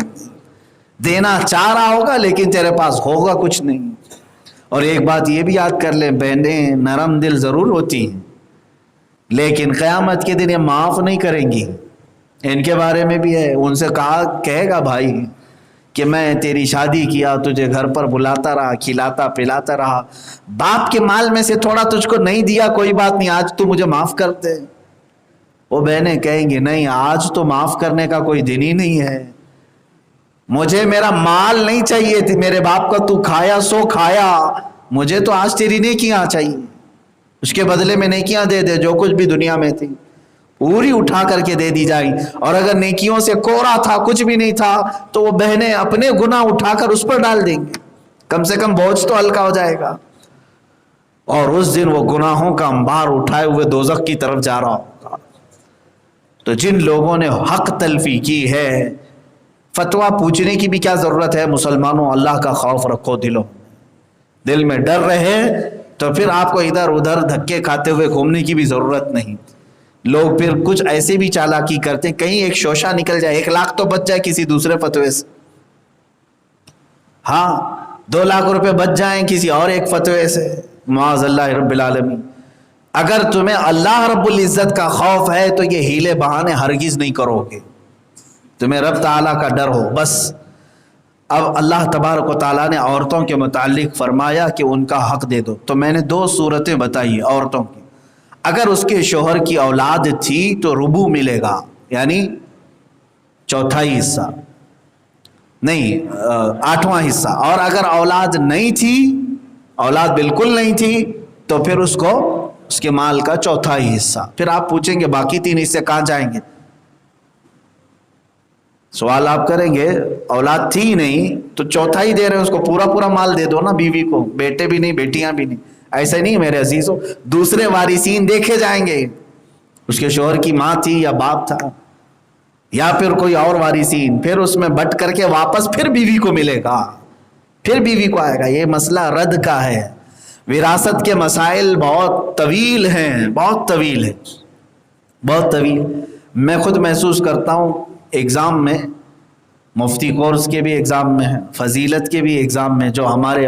Speaker 1: دینا چاہ رہا ہوگا لیکن تیرے پاس ہوگا کچھ نہیں. اور ایک بات یہ بھی یاد کر لیں، بہنیں نرم دل ضرور ہوتی ہیں لیکن قیامت کے دن یہ معاف نہیں کریں گی. ان کے بارے میں بھی ہے، ان سے کہے گا بھائی کہ میں تیری شادی کیا، تجھے گھر پر بلاتا رہا، کھلاتا پلاتا رہا، باپ کے مال میں سے تھوڑا تجھ کو نہیں دیا، کوئی بات نہیں، آج تو مجھے معاف کر دے. وہ بہنیں کہیں گی نہیں آج تو معاف کرنے کا کوئی دن ہی نہیں ہے، مجھے میرا مال نہیں چاہیے تھی، میرے باپ کا تو کھایا سو کھایا، مجھے تو آج تیری نیکیاں چاہیے. اس کے بدلے میں نیکیاں دے دے، جو کچھ بھی دنیا میں تھی پوری اٹھا کر کے دے دی جائیں. اور اگر نیکیوں سے کوڑا تھا، کچھ بھی نہیں تھا، تو وہ بہنیں اپنے گناہ اٹھا کر اس پر ڈال دیں گے، کم سے کم بوجھ تو ہلکا ہو جائے گا. اور اس دن وہ گناہوں کا انبار اٹھائے ہوئے دوزخ کی طرف جا رہا ہوگا. تو جن لوگوں نے حق تلفی کی ہے، فتویٰ پوچھنے کی بھی کیا ضرورت ہے؟ مسلمانوں اللہ کا خوف رکھو، دل میں ڈر رہے تو پھر آپ کو ادھر ادھر دھکے کھاتے ہوئے گھومنے کی بھی ضرورت نہیں. لوگ پھر کچھ ایسے بھی چالاکی کرتے ہیں، کہیں ایک شوشہ نکل جائے، 1 لاکھ تو بچ جائے کسی دوسرے فتوے سے، ہاں 2 لاکھ روپے بچ جائیں کسی اور ایک فتوے سے، معاذ اللہ رب العالمین. اگر تمہیں اللہ رب العزت کا خوف ہے تو یہ ہیلے بہانے ہرگز نہیں کرو گے، تمہیں رب تعالیٰ کا ڈر ہو بس. اب اللہ تبارک و تعالیٰ نے عورتوں کے متعلق فرمایا کہ ان کا حق دے دو. تو میں نے 2 صورتیں بتائی عورتوں کی. اگر اس کے شوہر کی اولاد تھی تو ربع ملے گا، یعنی 1/4 حصہ، نہیں 8واں حصہ. اور اگر اولاد نہیں تھی، اولاد بالکل نہیں تھی، تو پھر اس کو اس کے مال کا 1/4 حصہ. پھر آپ پوچھیں گے باقی 3 حصے کہاں جائیں گے؟ سوال آپ کریں گے اولاد تھی ہی نہیں تو چوتھا ہی دے رہے ہیں اس کو، پورا پورا مال دے دو نا بیوی کو، بیٹے بھی نہیں بیٹیاں بھی نہیں. ایسا نہیں میرے عزیزوں، دوسرے وارثین دیکھے جائیں گے، اس کے شوہر کی ماں تھی یا باپ تھا یا پھر کوئی اور وارثین، پھر اس میں بٹ کر کے واپس پھر بیوی کو ملے گا، پھر بیوی کو آئے گا. یہ مسئلہ رد کا ہے. وراثت کے مسائل بہت طویل ہیں، بہت طویل ہے، بہت طویل. میں خود محسوس کرتا ہوں ایگزام میں، مفتی کورس کے بھی ایگزام میں ہیں، فضیلت کے بھی ایگزام میں، جو ہمارے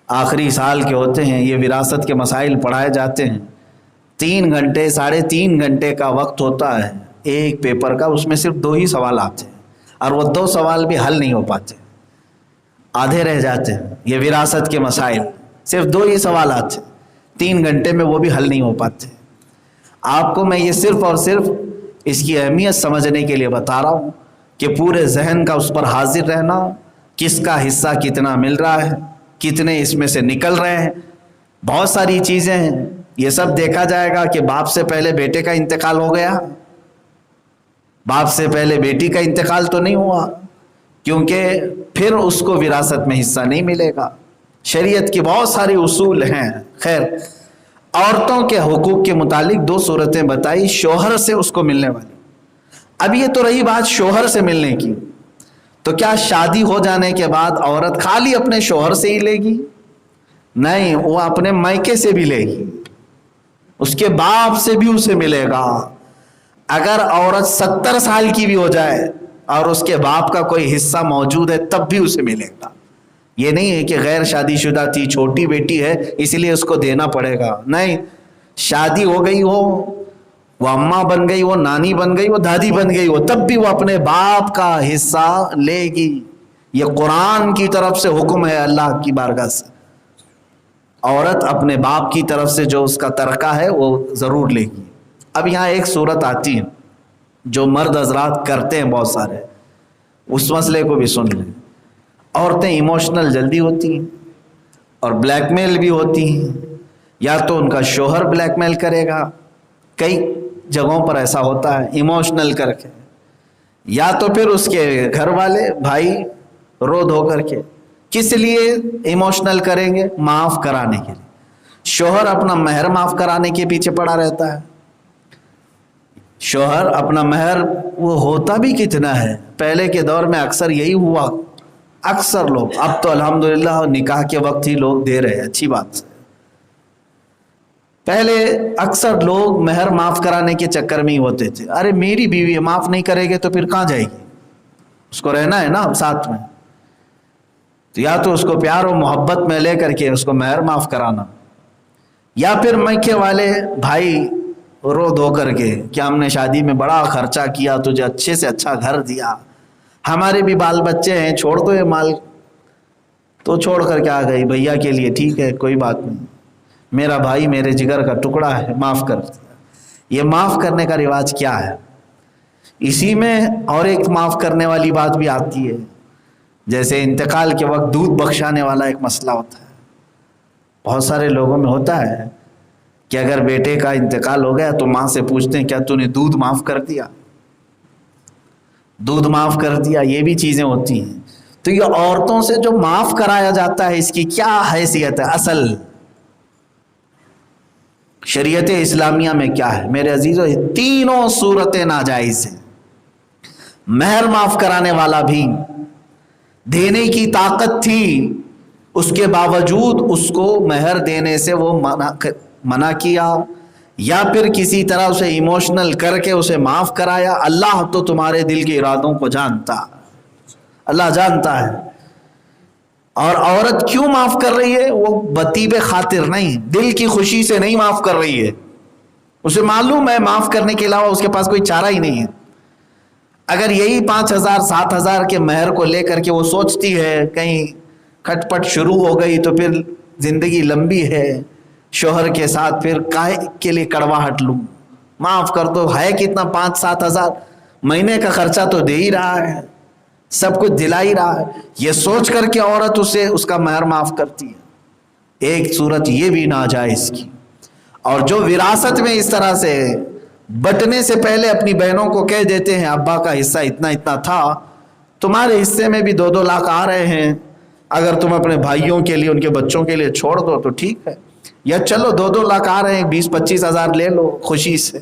Speaker 1: آخری سال کے ہوتے ہیں، یہ وراثت کے مسائل پڑھائے جاتے ہیں. 3 گھنٹے 3.5 گھنٹے کا وقت ہوتا ہے ایک پیپر کا، اس میں صرف 2 ہی سوال آتے ہیں، اور وہ 2 سوال بھی حل نہیں ہو پاتے، آدھے رہ جاتے ہیں. یہ وراثت کے مسائل صرف 2 ہی سوالات ہیں، 3 گھنٹے میں وہ بھی حل نہیں ہو پاتے. آپ کو میں یہ صرف اور صرف اس کی اہمیت سمجھنے کے لیے بتا رہا ہوں کہ پورے ذہن کا اس پر حاضر رہنا، کس کا حصہ کتنا مل رہا ہے، کتنے اس میں سے نکل رہے ہیں. بہت ساری چیزیں ہیں. یہ سب دیکھا جائے گا کہ باپ سے پہلے بیٹے کا انتقال ہو گیا، باپ سے پہلے بیٹی کا انتقال تو نہیں ہوا، کیونکہ پھر اس کو وراثت میں حصہ نہیں ملے گا. شریعت کی بہت سارے اصول ہیں. خیر، عورتوں کے حقوق کے متعلق 2 صورتیں بتائی شوہر سے اس کو ملنے والی. اب یہ تو رہی بات شوہر سے ملنے کی، تو کیا شادی ہو جانے کے بعد عورت خالی اپنے شوہر سے ہی لے گی؟ نہیں، وہ اپنے مائکے سے بھی لے گی، اس کے باپ سے بھی اسے ملے گا. اگر عورت 70 سال کی بھی ہو جائے اور اس کے باپ کا کوئی حصہ موجود ہے تب بھی اسے ملے گا. یہ نہیں ہے کہ غیر شادی شدہ تھی، چھوٹی بیٹی ہے اس لیے اس کو دینا پڑے گا. نہیں، شادی ہو گئی ہو، وہ اماں بن گئی، وہ نانی بن گئی، وہ دادی بن گئی ہو، تب بھی وہ اپنے باپ کا حصہ لے گی. یہ قرآن کی طرف سے حکم ہے، اللہ کی بارگاہ سے. عورت اپنے باپ کی طرف سے جو اس کا ترکہ ہے وہ ضرور لے گی. اب یہاں ایک صورت آتی ہے جو مرد حضرات کرتے ہیں بہت سارے، اس مسئلے کو بھی سن لیں. عورتیں ایموشنل جلدی ہوتی ہیں اور بلیک میل بھی ہوتی ہیں. یا تو ان کا شوہر بلیک میل کرے گا، کئی جگہوں پر ایسا ہوتا ہے ایموشنل کر کے، یا تو پھر اس کے گھر والے بھائی رو دھو کر کے. کس لیے ایموشنل کریں گے؟ معاف کرانے کے لیے. شوہر اپنا مہر معاف کرانے کے پیچھے پڑا رہتا ہے. شوہر اپنا مہر وہ ہوتا بھی کتنا ہے. پہلے کے دور میں اکثر یہی ہوا، اکثر لوگ، اب تو الحمدللہ نکاح کے وقت ہی لوگ دے رہے ہیں، اچھی بات ہے. پہلے اکثر لوگ مہر معاف کرانے کے چکر میں ہی ہوتے تھے. ارے میری بیوی معاف نہیں کرے گے تو پھر کہاں جائے گی؟ اس کو رہنا ہے نا ساتھ میں. تو یا تو اس کو پیار و محبت میں لے کر کے اس کو مہر معاف کرانا، یا پھر میکے والے بھائی رو دھو کر کے کہ ہم نے شادی میں بڑا خرچہ کیا، تجھے اچھے سے اچھا گھر دیا، ہمارے بھی بال بچے ہیں، چھوڑ دو یہ مال. تو چھوڑ کر کے آ گئی بھیا کے لیے، ٹھیک ہے کوئی بات نہیں، میرا بھائی میرے جگر کا ٹکڑا ہے، معاف کر دیا. یہ معاف کرنے کا رواج کیا ہے؟ اسی میں اور ایک معاف کرنے والی بات بھی آتی ہے. جیسے انتقال کے وقت دودھ بخشانے والا ایک مسئلہ ہوتا ہے. بہت سارے لوگوں میں ہوتا ہے کہ اگر بیٹے کا انتقال ہو گیا تو ماں سے پوچھتے ہیں کیا تو نے دودھ معاف کر دیا؟ دودھ معاف کر دیا، یہ بھی چیزیں ہوتی ہیں. تو یہ عورتوں سے جو معاف کرایا جاتا ہے اس کی کیا حیثیت ہے؟ اصل شریعت اسلامیہ میں کیا ہے؟ میرے عزیزو، تینوں صورتیں ناجائز ہیں. مہر معاف کرانے والا بھی دینے کی طاقت تھی، اس کے باوجود اس کو مہر دینے سے وہ منع کیا، یا پھر کسی طرح اسے ایموشنل کر کے اسے معاف کرایا. اللہ تو تمہارے دل کے ارادوں کو جانتا، اللہ جانتا ہے. اور عورت کیوں معاف کر رہی ہے؟ وہ بطیب خاطر نہیں، دل کی خوشی سے نہیں معاف کر رہی ہے. اسے معلوم ہے معاف کرنے کے علاوہ اس کے پاس کوئی چارہ ہی نہیں ہے. اگر یہی 5,000 7,000 کے مہر کو لے کر کے وہ سوچتی ہے کہیں کھٹ پٹ شروع ہو گئی تو پھر زندگی لمبی ہے شوہر کے ساتھ، پھر کائے کے لیے کڑواہٹ لوں، معاف کر دو، ہے کتنا 5-7 ہزار، مہینے کا خرچہ تو دے ہی رہا ہے، سب کچھ دلا ہی رہا ہے، یہ سوچ کر کے عورت اسے اس کا مہر معاف کرتی ہے. ایک صورت یہ بھی ناجائز کی. اور جو وراثت میں اس طرح سے بٹنے سے پہلے اپنی بہنوں کو کہہ دیتے ہیں ابا کا حصہ اتنا اتنا تھا، تمہارے حصے میں بھی 2-2 لاکھ آ رہے ہیں، اگر تم اپنے بھائیوں کے لیے ان کے بچوں کے لیے چھوڑ دو تو ٹھیک ہے، یا چلو 2-2 لاکھ آ رہے ہیں 20-25 ہزار لے لو خوشی سے۔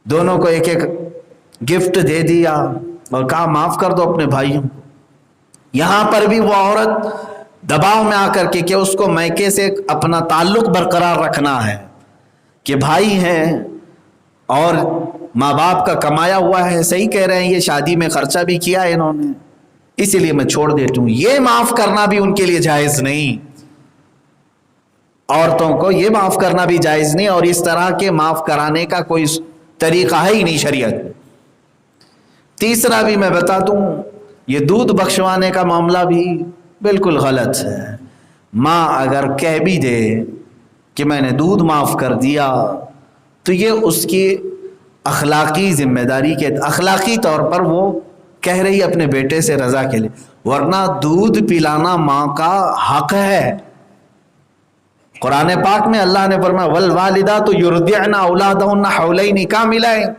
Speaker 1: دونوں کو ایک ایک گفٹ دے دیا اور کہا معاف کر دو اپنے بھائیوں کو۔ یہاں پر بھی وہ عورت دباؤ میں آ کر کے کہ اس کو میکے سے اپنا تعلق برقرار رکھنا ہے کہ بھائی ہیں اور ماں باپ کا کمایا ہوا ہے، صحیح کہہ رہے ہیں، یہ شادی میں خرچہ بھی کیا ہے انہوں نے، اسی لیے میں چھوڑ دیتا ہوں۔ یہ معاف کرنا بھی ان کے لیے جائز نہیں، عورتوں کو یہ معاف کرنا بھی جائز نہیں، اور اس طرح کے معاف کرانے کا کوئی طریقہ ہے ہی نہیں شریعت میں۔ تیسرا بھی میں بتا دوں، یہ دودھ بخشوانے کا معاملہ بھی بالکل غلط ہے۔ ماں اگر کہہ بھی دے کہ میں نے دودھ معاف کر دیا تو یہ اس کی اخلاقی ذمہ داری کے اخلاقی طور پر وہ کہہ رہی اپنے بیٹے سے رضا کے لیے، ورنہ دودھ پلانا ماں کا حق ہے۔ قرآن پاک میں اللہ نے فرمایا والوالدات یرضعن اولادہن حولین کاملین،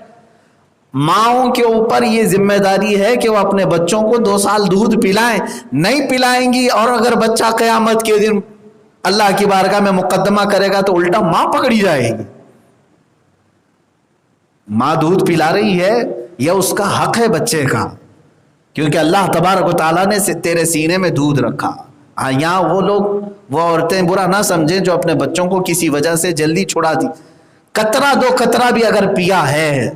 Speaker 1: ماؤں کے اوپر یہ ذمہ داری ہے کہ وہ اپنے بچوں کو 2 سال دودھ پلائیں، نہیں پلائیں گی اور اگر بچہ قیامت کے دن اللہ کی بارگاہ میں مقدمہ کرے گا تو الٹا ماں پکڑی جائے گی۔ ماں دودھ پلا رہی ہے، یہ اس کا حق ہے بچے کا، کیونکہ اللہ تبارک و تعالیٰ نے تیرے سینے میں دودھ رکھا۔ یہاں وہ لوگ، وہ عورتیں برا نہ سمجھیں جو اپنے بچوں کو کسی وجہ سے جلدی چھڑا دی، قطرہ 2 قطرہ بھی اگر پیا ہے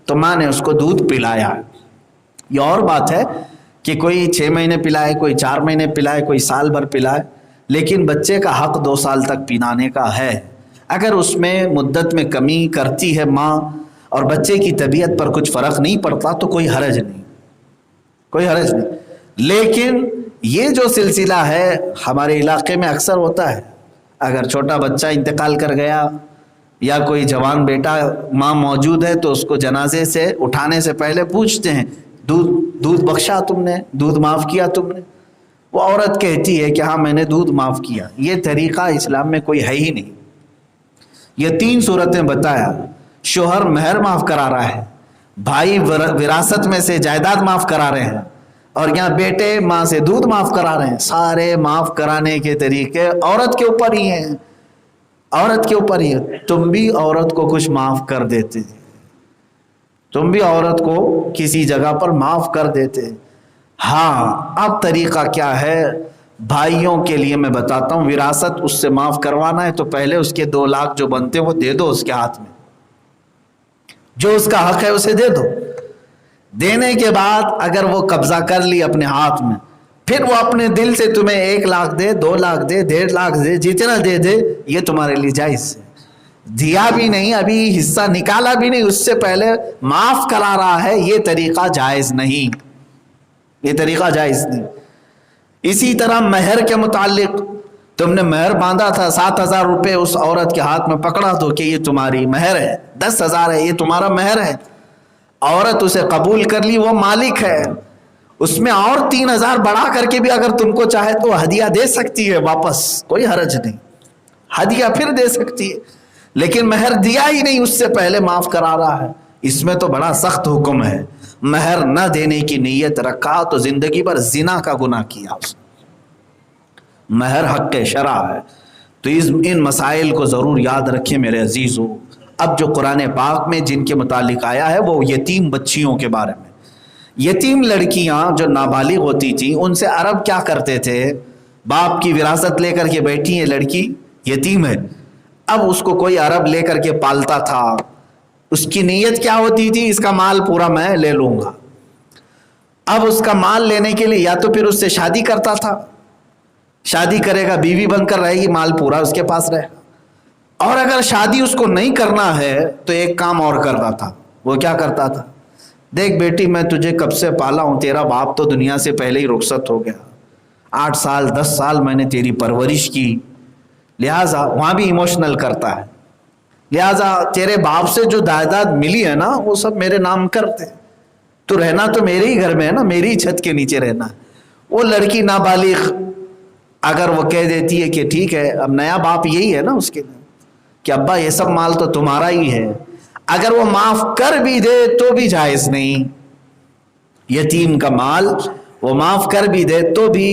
Speaker 1: تو ماں نے اس کو دودھ پلایا۔ یہ اور بات ہے کہ کوئی 6 مہینے پلائے، کوئی 4 مہینے پلائے، کوئی سال بھر پلائے، لیکن بچے کا حق 2 سال تک پلانے کا ہے۔ اگر اس میں مدت میں کمی کرتی ہے ماں اور بچے کی طبیعت پر کچھ فرق نہیں پڑتا تو کوئی حرج نہیں، کوئی حرج نہیں۔ لیکن یہ جو سلسلہ ہے ہمارے علاقے میں اکثر ہوتا ہے، اگر چھوٹا بچہ انتقال کر گیا یا کوئی جوان بیٹا ماں موجود ہے تو اس کو جنازے سے اٹھانے سے پہلے پوچھتے ہیں دودھ بخشا تم نے، دودھ معاف کیا تم نے؟ وہ عورت کہتی ہے کہ ہاں میں نے دودھ معاف کیا۔ یہ طریقہ اسلام میں کوئی ہے ہی نہیں۔ یہ 3 صورتیں بتایا، شوہر مہر معاف کرا رہا ہے، بھائی وراثت میں سے جائیداد معاف کرا رہے ہیں، اور یہاں بیٹے ماں سے دودھ معاف کرا رہے ہیں۔ سارے معاف کرانے کے طریقے عورت کے اوپر ہی ہیں، عورت کے اوپر ہی ہے۔ تم بھی عورت کو کچھ معاف کر دیتے، تم بھی عورت کو کسی جگہ پر معاف کر دیتے۔ ہاں اب طریقہ کیا ہے، بھائیوں کے لیے میں بتاتا ہوں، وراثت اس سے معاف کروانا ہے تو پہلے اس کے 2 لاکھ جو بنتے ہیں وہ دے دو اس کے ہاتھ میں، جو اس کا حق ہے اسے دے دو۔ دینے کے بعد اگر وہ قبضہ کر لی اپنے ہاتھ میں، پھر وہ اپنے دل سے تمہیں 1 لاکھ دے، 2 لاکھ دے، 1.5 لاکھ دے، جتنا دے دے، یہ تمہارے لیے جائز ہے۔ دیا بھی نہیں، ابھی حصہ نکالا بھی نہیں، اس سے پہلے معاف کرا رہا ہے، یہ طریقہ جائز نہیں، یہ طریقہ جائز نہیں۔ اسی طرح مہر کے متعلق، تم نے مہر باندھا تھا 7,000 روپے اس عورت کے ہاتھ میں پکڑا دو کہ یہ تمہاری مہر ہے، 10,000 ہے، یہ تمہارا مہر ہے، عورت اسے قبول کر لی، وہ مالک ہے، اس میں اور 3,000 بڑھا کر کے بھی اگر تم کو چاہے تو ہدیہ دے سکتی ہے واپس، کوئی حرج نہیں، ہدیہ پھر دے سکتی ہے، لیکن مہر دیا ہی نہیں اس سے پہلے معاف کرا رہا ہے، اس میں تو بڑا سخت حکم ہے۔ مہر نہ دینے کی نیت رکھا تو زندگی بھر زنا کا گناہ کیا اس نے۔ مہر حق شرع ہے، تو ان مسائل کو ضرور یاد رکھیں میرے عزیزو۔ اب جو قرآن پاک میں جن کے متعلق آیا ہے وہ یتیم بچیوں کے بارے میں۔ یتیم لڑکیاں جو نابالغ ہوتی تھیں، ان سے عرب کیا کرتے تھے، باپ کی وراثت لے کر کے بیٹھی ہے لڑکی، یتیم ہے، اب اس کو کوئی عرب لے کر کے پالتا تھا، اس کی نیت کیا ہوتی تھی، اس کا مال پورا میں لے لوں گا۔ اب اس کا مال لینے کے لیے یا تو پھر اس سے شادی کرتا تھا، شادی کرے گا، بیوی بن کر رہے گی، مال پورا اس کے پاس رہے گا، اور اگر شادی اس کو نہیں کرنا ہے تو ایک کام اور کرتا تھا۔ وہ کیا کرتا تھا، دیکھ بیٹی میں تجھے کب سے پالا ہوں، تیرا باپ تو دنیا سے پہلے ہی رخصت ہو گیا، 8 سال 10 سال میں نے تیری پرورش کی، لہٰذا وہاں بھی ایموشنل کرتا ہے، لہٰذا تیرے باپ سے جو جائیداد ملی ہے نا وہ سب میرے نام کرتے، تو رہنا تو میرے ہی گھر میں ہے نا، میری ہی چھت کے نیچے رہنا۔ وہ لڑکی نابالغ اگر وہ کہہ دیتی ہے کہ ٹھیک ہے، اب نیا باپ یہی ہے نا اس کے لیے کہ ابا یہ سب مال تو تمہارا ہی ہے، اگر وہ معاف کر بھی دے تو بھی جائز نہیں. یتیم کا مال وہ معاف کر بھی دے تو بھی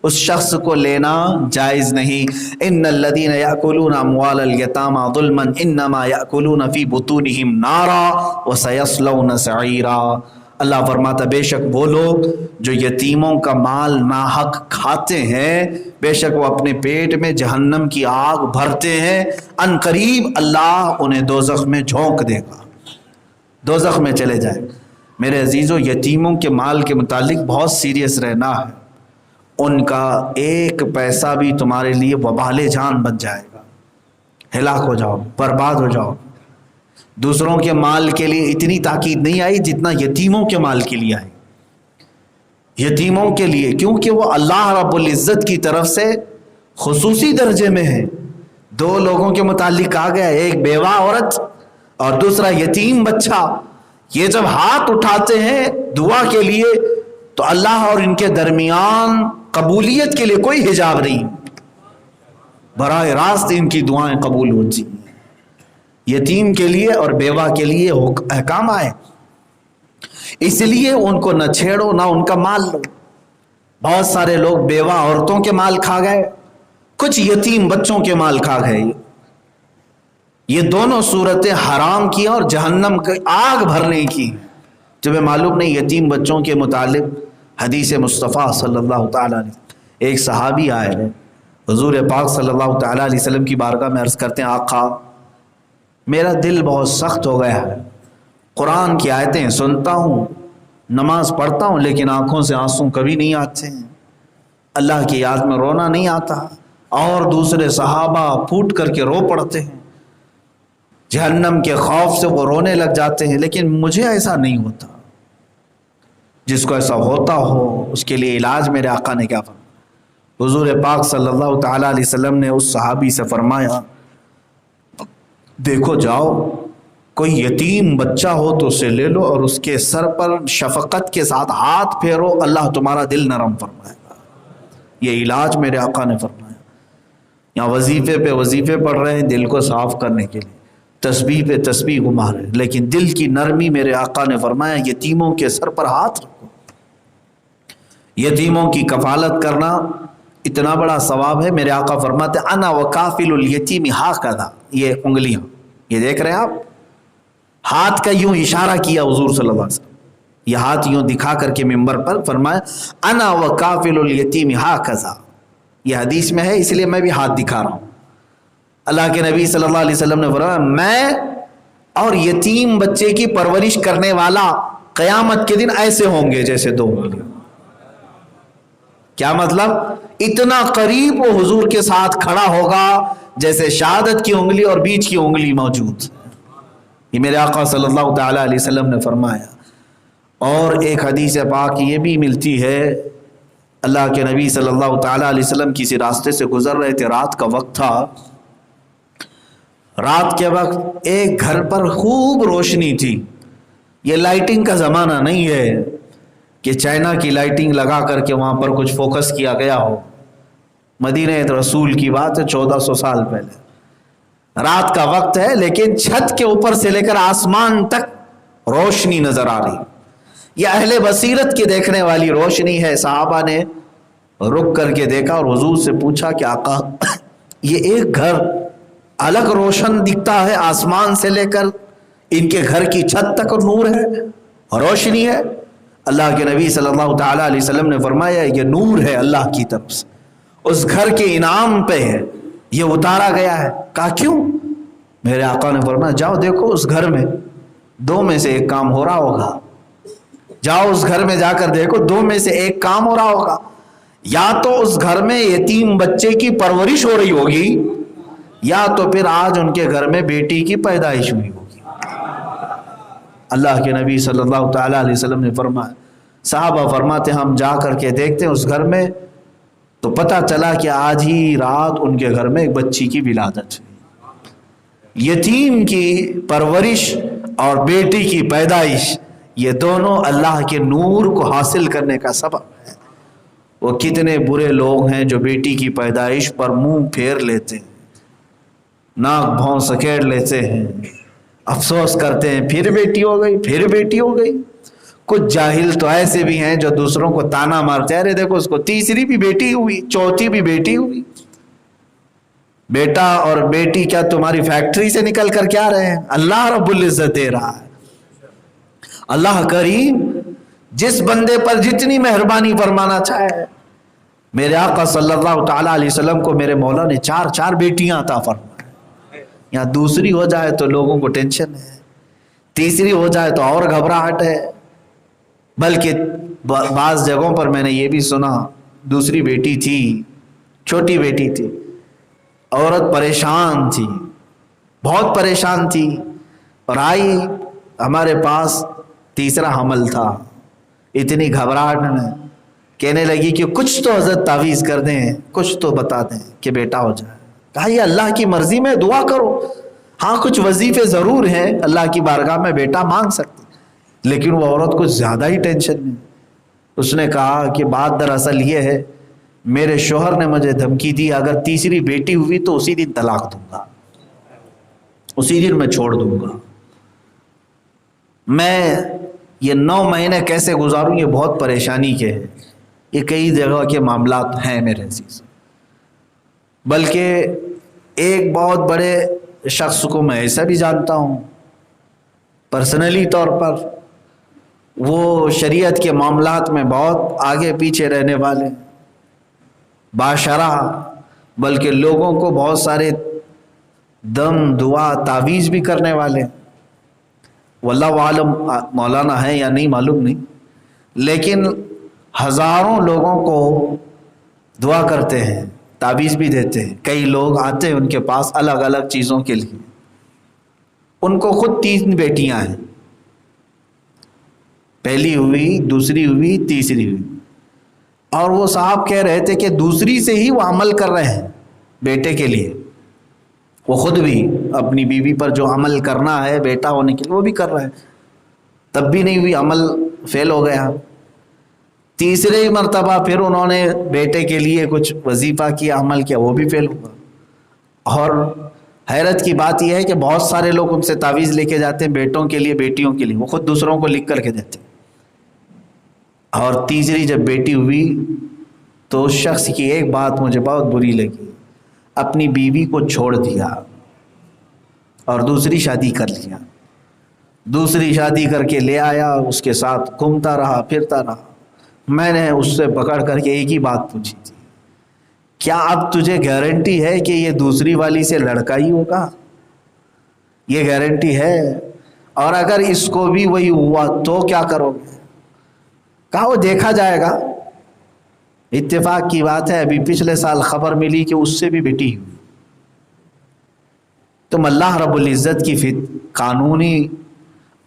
Speaker 1: اس شخص کو لینا جائز نہیں. ان الذين ياكلون اموال اليتامى ظلما انما ياكلون في بطونهم نارا وسيصلون سعيرا. اللہ فرماتا بے شک وہ لوگ جو یتیموں کا مال ناحق کھاتے ہیں بے شک وہ اپنے پیٹ میں جہنم کی آگ بھرتے ہیں. ان قریب اللہ انہیں دوزخ میں جھونک دے گا, دوزخ میں چلے جائیں. میرے عزیزو, یتیموں کے مال کے متعلق بہت سیریس رہنا ہے. ان کا ایک پیسہ بھی تمہارے لیے وبال جان بن جائے گا, ہلاک ہو جاؤ, برباد ہو جاؤ. دوسروں کے مال کے لیے اتنی تاکید نہیں آئی جتنا یتیموں کے مال کے لیے آئی. یتیموں کے لیے کیونکہ وہ اللہ رب العزت کی طرف سے خصوصی درجے میں ہے. دو لوگوں کے متعلق کہا گیا, ایک بیوہ عورت اور دوسرا یتیم بچہ. یہ جب ہاتھ اٹھاتے ہیں دعا کے لیے تو اللہ اور ان کے درمیان قبولیت کے لیے کوئی حجاب نہیں, براہ راست ان کی دعائیں قبول ہوتی ہیں. یتیم کے لیے اور بیوہ کے لیے احکام آئے, اس لیے ان کو نہ چھیڑو نہ ان کا مال لو. بہت سارے لوگ بیوہ عورتوں کے مال کھا گئے, کچھ یتیم بچوں کے مال کھا گئے. یہ دونوں صورتیں حرام کی اور جہنم کی آگ بھرنے کی. تمہیں معلوم نہیں یتیم بچوں کے متعلق حدیث مصطفیٰ صلی اللہ تعالیٰ علیہ ایک صحابی آئے ہیں حضور پاک صلی اللہ تعالیٰ علیہ وسلم کی بارگاہ میں عرض کرتے ہیں, آقا میرا دل بہت سخت ہو گیا ہے, قرآن کی آیتیں سنتا ہوں, نماز پڑھتا ہوں, لیکن آنکھوں سے آنسو کبھی نہیں آتے ہیں, اللہ کی یاد میں رونا نہیں آتا. اور دوسرے صحابہ پھوٹ کر کے رو پڑتے ہیں, جہنم کے خوف سے وہ رونے لگ جاتے ہیں, لیکن مجھے ایسا نہیں ہوتا. جس کو ایسا ہوتا ہو اس کے لیے علاج میرے آقا نے کیا فرمایا. حضور پاک صلی اللہ تعالیٰ علیہ وسلم نے اس صحابی سے فرمایا, دیکھو جاؤ کوئی یتیم بچہ ہو تو اسے لے لو اور اس کے سر پر شفقت کے ساتھ ہاتھ پھیرو, اللہ تمہارا دل نرم فرمائے گا. یہ علاج میرے آقا نے فرمایا. یہاں وظیفے پہ وظیفے پڑھ رہے ہیں دل کو صاف کرنے کے لیے, تسبیح پہ تسبیح گھما رہے ہیں, لیکن دل کی نرمی میرے آقا نے فرمایا یتیموں کے سر پر ہاتھ رکھو. یتیموں کی کفالت کرنا اتنا بڑا ثواب ہے. میرے آقا فرماتے انا وکافل الیتیم ہاکذا, یہ انگلیاں یہ دیکھ رہے ہیں آپ, ہاتھ کا یوں اشارہ کیا حضور صلی اللہ علیہ وسلم, یہ ہاتھ یوں دکھا کر کے منبر پر فرمایا انا وکافل الیتیم ہاکذا. یہ حدیث میں ہے اس لیے میں بھی ہاتھ دکھا رہا ہوں. اللہ کے نبی صلی اللہ علیہ وسلم نے فرمایا میں اور یتیم بچے کی پرورش کرنے والا قیامت کے دن ایسے ہوں گے جیسے دو انگلیاں. کیا مطلب؟ اتنا قریب وہ حضور کے ساتھ کھڑا ہوگا جیسے شہادت کی انگلی اور بیچ کی انگلی موجود. یہ میرے آقا صلی اللہ تعالیٰ علیہ وسلم نے فرمایا. اور ایک حدیث پاک یہ بھی ملتی ہے, اللہ کے نبی صلی اللہ تعالیٰ علیہ وسلم کسی راستے سے گزر رہے تھے, رات کا وقت تھا. رات کے وقت ایک گھر پر خوب روشنی تھی. یہ لائٹنگ کا زمانہ نہیں ہے کہ چائنا کی لائٹنگ لگا کر کے وہاں پر کچھ فوکس کیا گیا ہو. مدینہ رسول کی بات ہے 1400 سال پہلے. رات کا وقت ہے لیکن چھت کے اوپر سے لے کر آسمان تک روشنی نظر آ رہی. یہ اہل بصیرت کی دیکھنے والی روشنی ہے. صحابہ نے رک کر کے دیکھا اور حضور سے پوچھا کہ آقا یہ ایک گھر الگ روشن دکھتا ہے, آسمان سے لے کر ان کے گھر کی چھت تک نور ہے, روشنی ہے. اللہ کے نبی صلی اللہ تعالیٰ علیہ وسلم نے فرمایا یہ نور ہے اللہ کی طرف سے, اس گھر کے انعام پہ ہے, یہ اتارا گیا ہے. کہا کیوں؟ میرے آقا نے فرمایا جاؤ دیکھو اس گھر میں دو میں سے ایک کام ہو رہا ہوگا. جاؤ اس گھر میں جا کر دیکھو دو میں سے ایک کام ہو رہا ہوگا. یا تو اس گھر میں یتیم بچے کی پرورش ہو رہی ہوگی, یا تو پھر آج ان کے گھر میں بیٹی کی پیدائش ہوئی ہوگی. اللہ کے نبی صلی اللہ تعالیٰ علیہ وسلم نے فرمایا. صحابہ فرماتے ہم جا کر کے دیکھتے ہیں اس گھر میں تو پتہ چلا کہ آج ہی رات ان کے گھر میں ایک بچی کی ولادت ہوئی. یتیم کی پرورش اور بیٹی کی پیدائش یہ دونوں اللہ کے نور کو حاصل کرنے کا سبب ہے. وہ کتنے برے لوگ ہیں جو بیٹی کی پیدائش پر منہ پھیر لیتے ہیں, ناک بھون سکیڑ لیتے ہیں, افسوس کرتے ہیں پھر بیٹی ہو گئی، پھر بیٹی ہو گئی۔ کچھ جاہل تو ایسے بھی ہیں جو دوسروں کو تانا مارتے ہیں، ارے دیکھو اس کو تیسری بھی بیٹی ہوئی، چوتھی بھی بیٹی ہوئی۔ بیٹا اور بیٹی کیا تمہاری فیکٹری سے نکل کر کیا رہے ہیں؟ اللہ رب العزت دے رہا ہے۔ اللہ کریم جس بندے پر جتنی مہربانی فرمانا چاہے، میرے آقا صلی اللہ تعالی علیہ وسلم کو میرے مولا نے 4 بیٹیاں عطا فرمائے۔ یہاں دوسری ہو جائے تو لوگوں کو ٹینشن ہے، تیسری ہو جائے تو اور گھبراہٹ ہے، بلکہ بعض جگہوں پر میں نے یہ بھی سنا دوسری بیٹی تھی، چھوٹی بیٹی تھی، عورت پریشان تھی، بہت پریشان تھی، اور آئی ہمارے پاس، تیسرا حمل تھا، اتنی گھبراہٹ میں کہنے لگی کہ کچھ تو حضرت تعویذ کر دیں، کچھ تو بتا دیں کہ بیٹا ہو جائے۔ کہا یہ اللہ کی مرضی میں دعا کرو، ہاں کچھ وظیفے ضرور ہیں اللہ کی بارگاہ میں بیٹا مانگ سکتے، لیکن وہ عورت کچھ زیادہ ہی ٹینشن میں۔ اس نے کہا کہ بات دراصل یہ ہے، میرے شوہر نے مجھے دھمکی دی اگر تیسری بیٹی ہوئی تو اسی دن طلاق دوں گا، اسی دن میں چھوڑ دوں گا۔ میں یہ 9 مہینے کیسے گزاروں، یہ بہت پریشانی کے ہیں، یہ کئی جگہ کے معاملات ہیں میرے عزیز۔ بلکہ ایک بہت بڑے شخص کو میں ایسا بھی جانتا ہوں پرسنلی طور پر، وہ شریعت کے معاملات میں بہت آگے پیچھے رہنے والے، باشرح، بلکہ لوگوں کو بہت سارے دم دعا تعویذ بھی کرنے والے۔ واللہ عالم مولانا ہے یا نہیں معلوم نہیں، لیکن ہزاروں لوگوں کو دعا کرتے ہیں، تعویذ بھی دیتے ہیں۔ کئی لوگ آتے ہیں ان کے پاس الگ الگ چیزوں کے لیے، ان کو خود 3 بیٹیاں ہیں، پہلی ہوئی، دوسری ہوئی، تیسری ہوئی، اور وہ صاحب کہہ رہے تھے کہ دوسری سے ہی وہ عمل کر رہے ہیں بیٹے کے لیے، وہ خود بھی اپنی بیوی پر جو عمل کرنا ہے بیٹا ہونے کے لیے وہ بھی کر رہے ہیں، تب بھی نہیں ہوئی، عمل فیل ہو گیا۔ تیسرے مرتبہ پھر انہوں نے بیٹے کے لیے کچھ وظیفہ کیا، عمل کیا، وہ بھی فیل ہوا۔ اور حیرت کی بات یہ ہے کہ بہت سارے لوگ ان سے تعویذ لے کے جاتے ہیں بیٹوں کے لیے، بیٹیوں کے لیے، وہ خود دوسروں کو لکھ کر کے دیتے ہیں۔ اور تیسری جب بیٹی ہوئی تو اس شخص کی ایک بات مجھے بہت بری لگی، اپنی بیوی کو چھوڑ دیا اور دوسری شادی کر لیا، دوسری شادی کر کے لے آیا، اس کے ساتھ گھومتا رہا، پھرتا رہا۔ میں نے اس سے پکڑ کر کے ایک ہی بات پوچھی تھی، کیا اب تجھے گارنٹی ہے کہ یہ دوسری والی سے لڑکا ہی ہوگا؟ یہ گارنٹی ہے؟ اور اگر اس کو بھی وہی ہوا تو کیا کرو گے؟ کہا وہ دیکھا جائے گا۔ اتفاق کی بات ہے ابھی پچھلے سال خبر ملی کہ اس سے بھی بیٹی ہوئی۔ تم اللہ رب العزت کی قانونی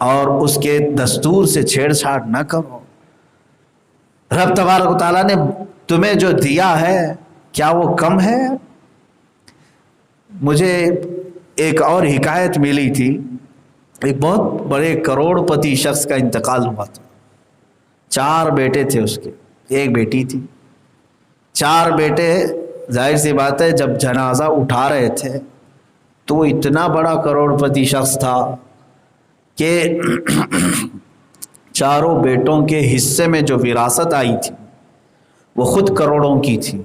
Speaker 1: اور اس کے دستور سے چھیڑ چھاڑ نہ کرو۔ رب تبارک و تعالیٰ نے تمہیں جو دیا ہے کیا وہ کم ہے؟ مجھے ایک اور حکایت ملی تھی، ایک بہت بڑے کروڑ پتی شخص کا انتقال ہوا تھا، 4 بیٹے تھے اس کے، ایک بیٹی تھی۔ 4 بیٹے، ظاہر سی بات ہے جب جنازہ اٹھا رہے تھے تو وہ اتنا بڑا کروڑ پتی شخص تھا کہ 4 بیٹوں کے حصے میں جو وراثت آئی تھی وہ خود کروڑوں کی تھی۔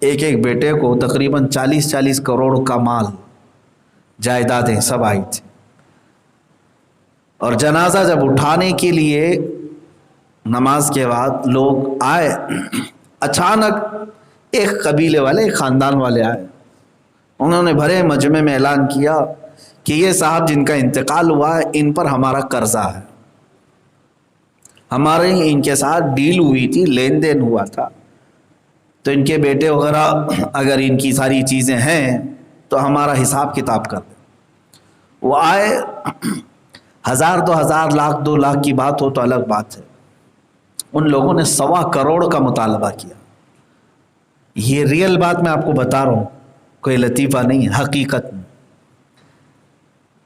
Speaker 1: ایک ایک بیٹے کو تقریباً 40 کروڑ کا مال، جائیدادیں سب آئی تھی۔ اور جنازہ جب اٹھانے کے لیے نماز کے بعد لوگ آئے، اچانک ایک قبیلے والے، ایک خاندان والے آئے، انہوں نے بھرے مجمع میں اعلان کیا کہ یہ صاحب جن کا انتقال ہوا ہے ان پر ہمارا قرضہ ہے، ہمارے ان کے ساتھ ڈیل ہوئی تھی، لین دین ہوا تھا، تو ان کے بیٹے وغیرہ اگر ان کی ساری چیزیں ہیں تو ہمارا حساب کتاب کر دیں۔ وہ آئے، 1000 2000 لاکھ 2 لاکھ کی بات ہو تو الگ بات ہے، ان لوگوں نے 1.25 کروڑ کا مطالبہ کیا۔ یہ ریئل بات میں آپ کو بتا رہا ہوں، کوئی لطیفہ نہیں ہے، حقیقت میں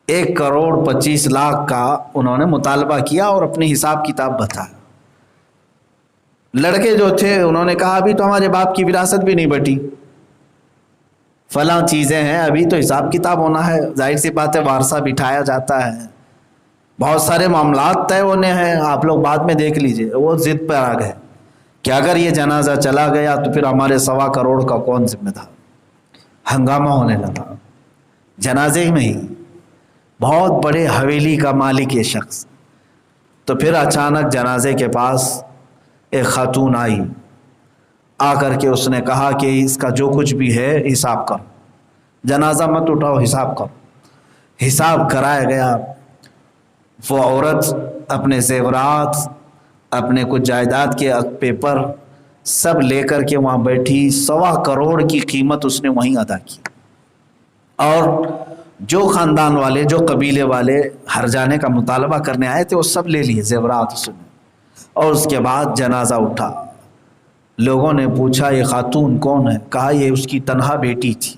Speaker 1: 1 کروڑ 25 لاکھ کا انہوں نے مطالبہ کیا اور اپنی حساب کتاب بتایا۔ لڑکے جو تھے انہوں نے کہا ابھی تو ہمارے باپ کی وراثت بھی نہیں بٹی، فلاں چیزیں ہیں، ابھی تو حساب کتاب ہونا ہے، ظاہر سی بات ہے وارثہ بٹھایا جاتا ہے، بہت سارے معاملات طے ہونے ہیں، آپ لوگ بعد میں دیکھ لیجئے۔ وہ ضد پر آ گئے کہ اگر یہ جنازہ چلا گیا تو پھر ہمارے 1.25 کروڑ کا کون ذمہ دار۔ ہنگامہ ہونے لگا جنازے میں ہی، بہت بڑے حویلی کا مالک یہ شخص۔ تو پھر اچانک جنازے کے پاس ایک خاتون آئی، آ کر کے اس نے کہا کہ اس کا جو کچھ بھی ہے حساب کرو، جنازہ مت اٹھاؤ، حساب کرو۔ حساب کرایا گیا۔ وہ عورت اپنے زیورات، اپنے کچھ جائیداد کے پیپر سب لے کر کے وہاں بیٹھی، 1.25 کروڑ کی قیمت اس نے وہیں ادا کی، اور جو خاندان والے، جو قبیلے والے ہر جانے کا مطالبہ کرنے آئے تھے وہ سب لے لیے زیورات اس نے۔ اور اس کے بعد جنازہ اٹھا، لوگوں نے پوچھا یہ خاتون کون ہے؟ کہا یہ اس کی تنہا بیٹی تھی،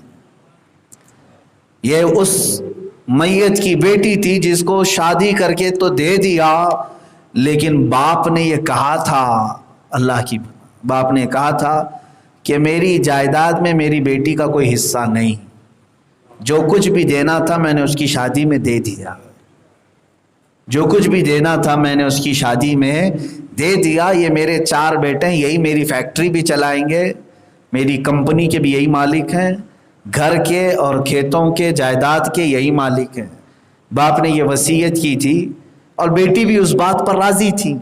Speaker 1: یہ اس میت کی بیٹی تھی جس کو شادی کر کے تو دے دیا، لیکن باپ نے یہ کہا تھا، اللہ کی باپ نے کہا تھا کہ میری جائیداد میں میری بیٹی کا کوئی حصہ نہیں، جو کچھ بھی دینا تھا میں نے اس کی شادی میں دے دیا، جو کچھ بھی دینا تھا میں نے اس کی شادی میں دے دیا۔ یہ میرے 4 بیٹے ہیں، یہی میری فیکٹری بھی چلائیں گے، میری کمپنی کے بھی یہی مالک ہیں، گھر کے اور کھیتوں کے جائیداد کے یہی مالک ہیں۔ باپ نے یہ وصیت کی تھی، اور بیٹی بھی اس بات پر راضی تھی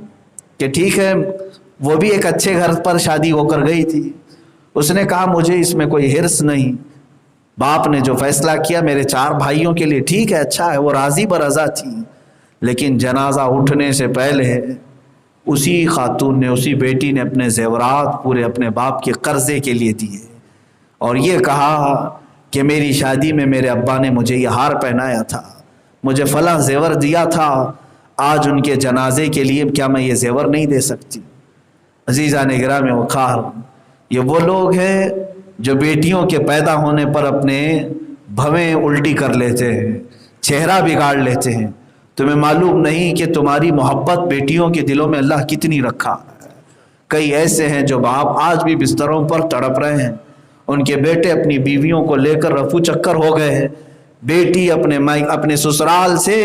Speaker 1: کہ ٹھیک ہے، وہ بھی ایک اچھے گھر پر شادی ہو کر گئی تھی۔ اس نے کہا مجھے اس میں کوئی حرص نہیں، باپ نے جو فیصلہ کیا میرے 4 بھائیوں کے لیے ٹھیک ہے، اچھا ہے، وہ راضی برضا تھی۔ لیکن جنازہ اٹھنے سے پہلے اسی خاتون نے، اسی بیٹی نے اپنے زیورات پورے اپنے باپ کے قرضے کے لیے دیے، اور یہ کہا کہ میری شادی میں میرے ابا نے مجھے یہ ہار پہنایا تھا، مجھے فلاں زیور دیا تھا، آج ان کے جنازے کے لیے کیا میں یہ زیور نہیں دے سکتی؟ عزیزان گرامی وقار، یہ وہ لوگ ہیں جو بیٹیوں کے پیدا ہونے پر اپنے بھویں الٹی کر لیتے ہیں، چہرہ بگاڑ لیتے ہیں۔ تمہیں معلوم نہیں کہ تمہاری محبت بیٹیوں کے دلوں میں اللہ کتنی رکھا ہے۔ کئی ایسے ہیں جو باپ آج بھی بستروں پر تڑپ رہے ہیں، ان کے بیٹے اپنی بیویوں کو لے کر رفو چکر ہو گئے ہیں، بیٹی اپنے سسرال سے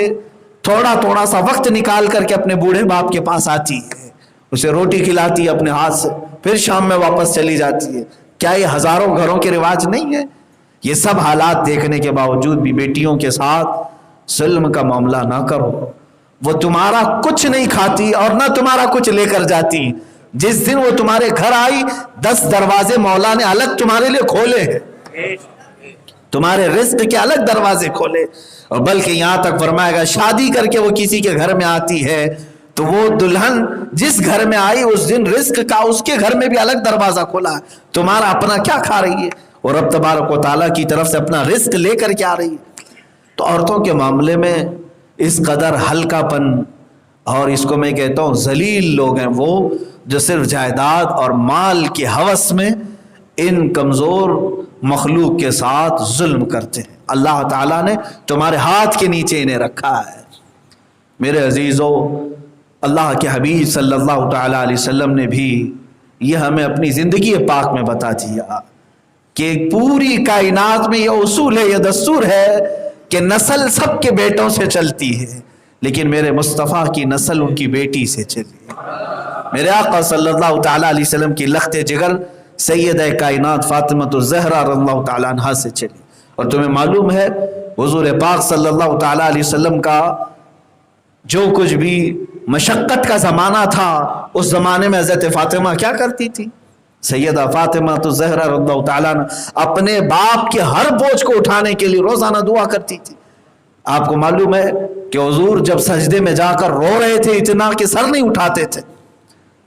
Speaker 1: تھوڑا سا وقت نکال کر کے اپنے بوڑھے باپ کے پاس آتی ہے، اسے روٹی کھلاتی ہے اپنے ہاتھ سے، پھر شام میں واپس چلی جاتی ہے۔ کیا یہ ہزاروں گھروں کے رواج نہیں ہے؟ یہ سب حالات دیکھنے کے باوجود بھی بیٹیوں کے ساتھ ظلم کا معاملہ نہ کرو۔ وہ تمہارا کچھ نہیں کھاتی اور نہ تمہارا کچھ لے کر جاتی۔ جس دن وہ تمہارے گھر آئی 10 دروازے مولا نے الگ تمہارے لیے کھولے ہیں، تمہارے رزق کے الگ دروازے کھولے، اور بلکہ یہاں تک فرمایا گا شادی کر کے وہ کسی کے گھر میں آتی ہے تو وہ دلہن جس گھر میں آئی اس دن رزق کا اس کے گھر میں بھی الگ دروازہ کھولا ہے۔ تمہارا اپنا کیا کھا رہی ہے، اور رب تبارک و تعالیٰ کی طرف سے اپنا رزق لے کر کے آ رہی ہے۔ تو عورتوں کے معاملے میں اس قدر ہلکا پن، اور اس کو میں کہتا ہوں ذلیل لوگ ہیں وہ جو صرف جائیداد اور مال کے ہوس میں ان کمزور مخلوق کے ساتھ ظلم کرتے ہیں۔ اللہ تعالیٰ نے تمہارے ہاتھ کے نیچے انہیں رکھا ہے۔ میرے عزیزو، اللہ کے حبیب صلی اللہ تعالیٰ علیہ وسلم نے بھی یہ ہمیں اپنی زندگی پاک میں بتا دیا کہ پوری کائنات میں یہ اصول ہے، یہ دستور ہے کہ نسل سب کے بیٹوں سے چلتی ہے، لیکن میرے مصطفیٰ کی نسل ان کی بیٹی سے چلی۔ میرے آقا صلی اللہ تعالیٰ علیہ وسلم کی لخت جگر سیدہ کائنات فاطمۃ الزہرا رضی اللہ تعالیٰ عنہا سے چلی۔ اور تمہیں معلوم ہے حضور پاک صلی اللہ تعالیٰ علیہ وسلم کا جو کچھ بھی مشقت کا زمانہ تھا، اس زمانے میں حضرت فاطمہ کیا کرتی تھی؟ سیدہ فاطمہ الزہرا رضی اللہ تعالیٰ عنہ اپنے باپ کے ہر بوجھ کو اٹھانے کے لیے روزانہ دعا کرتی تھی۔ آپ کو معلوم ہے کہ حضور جب سجدے میں جا کر رو رہے تھے اتنا کہ سر نہیں اٹھاتے تھے،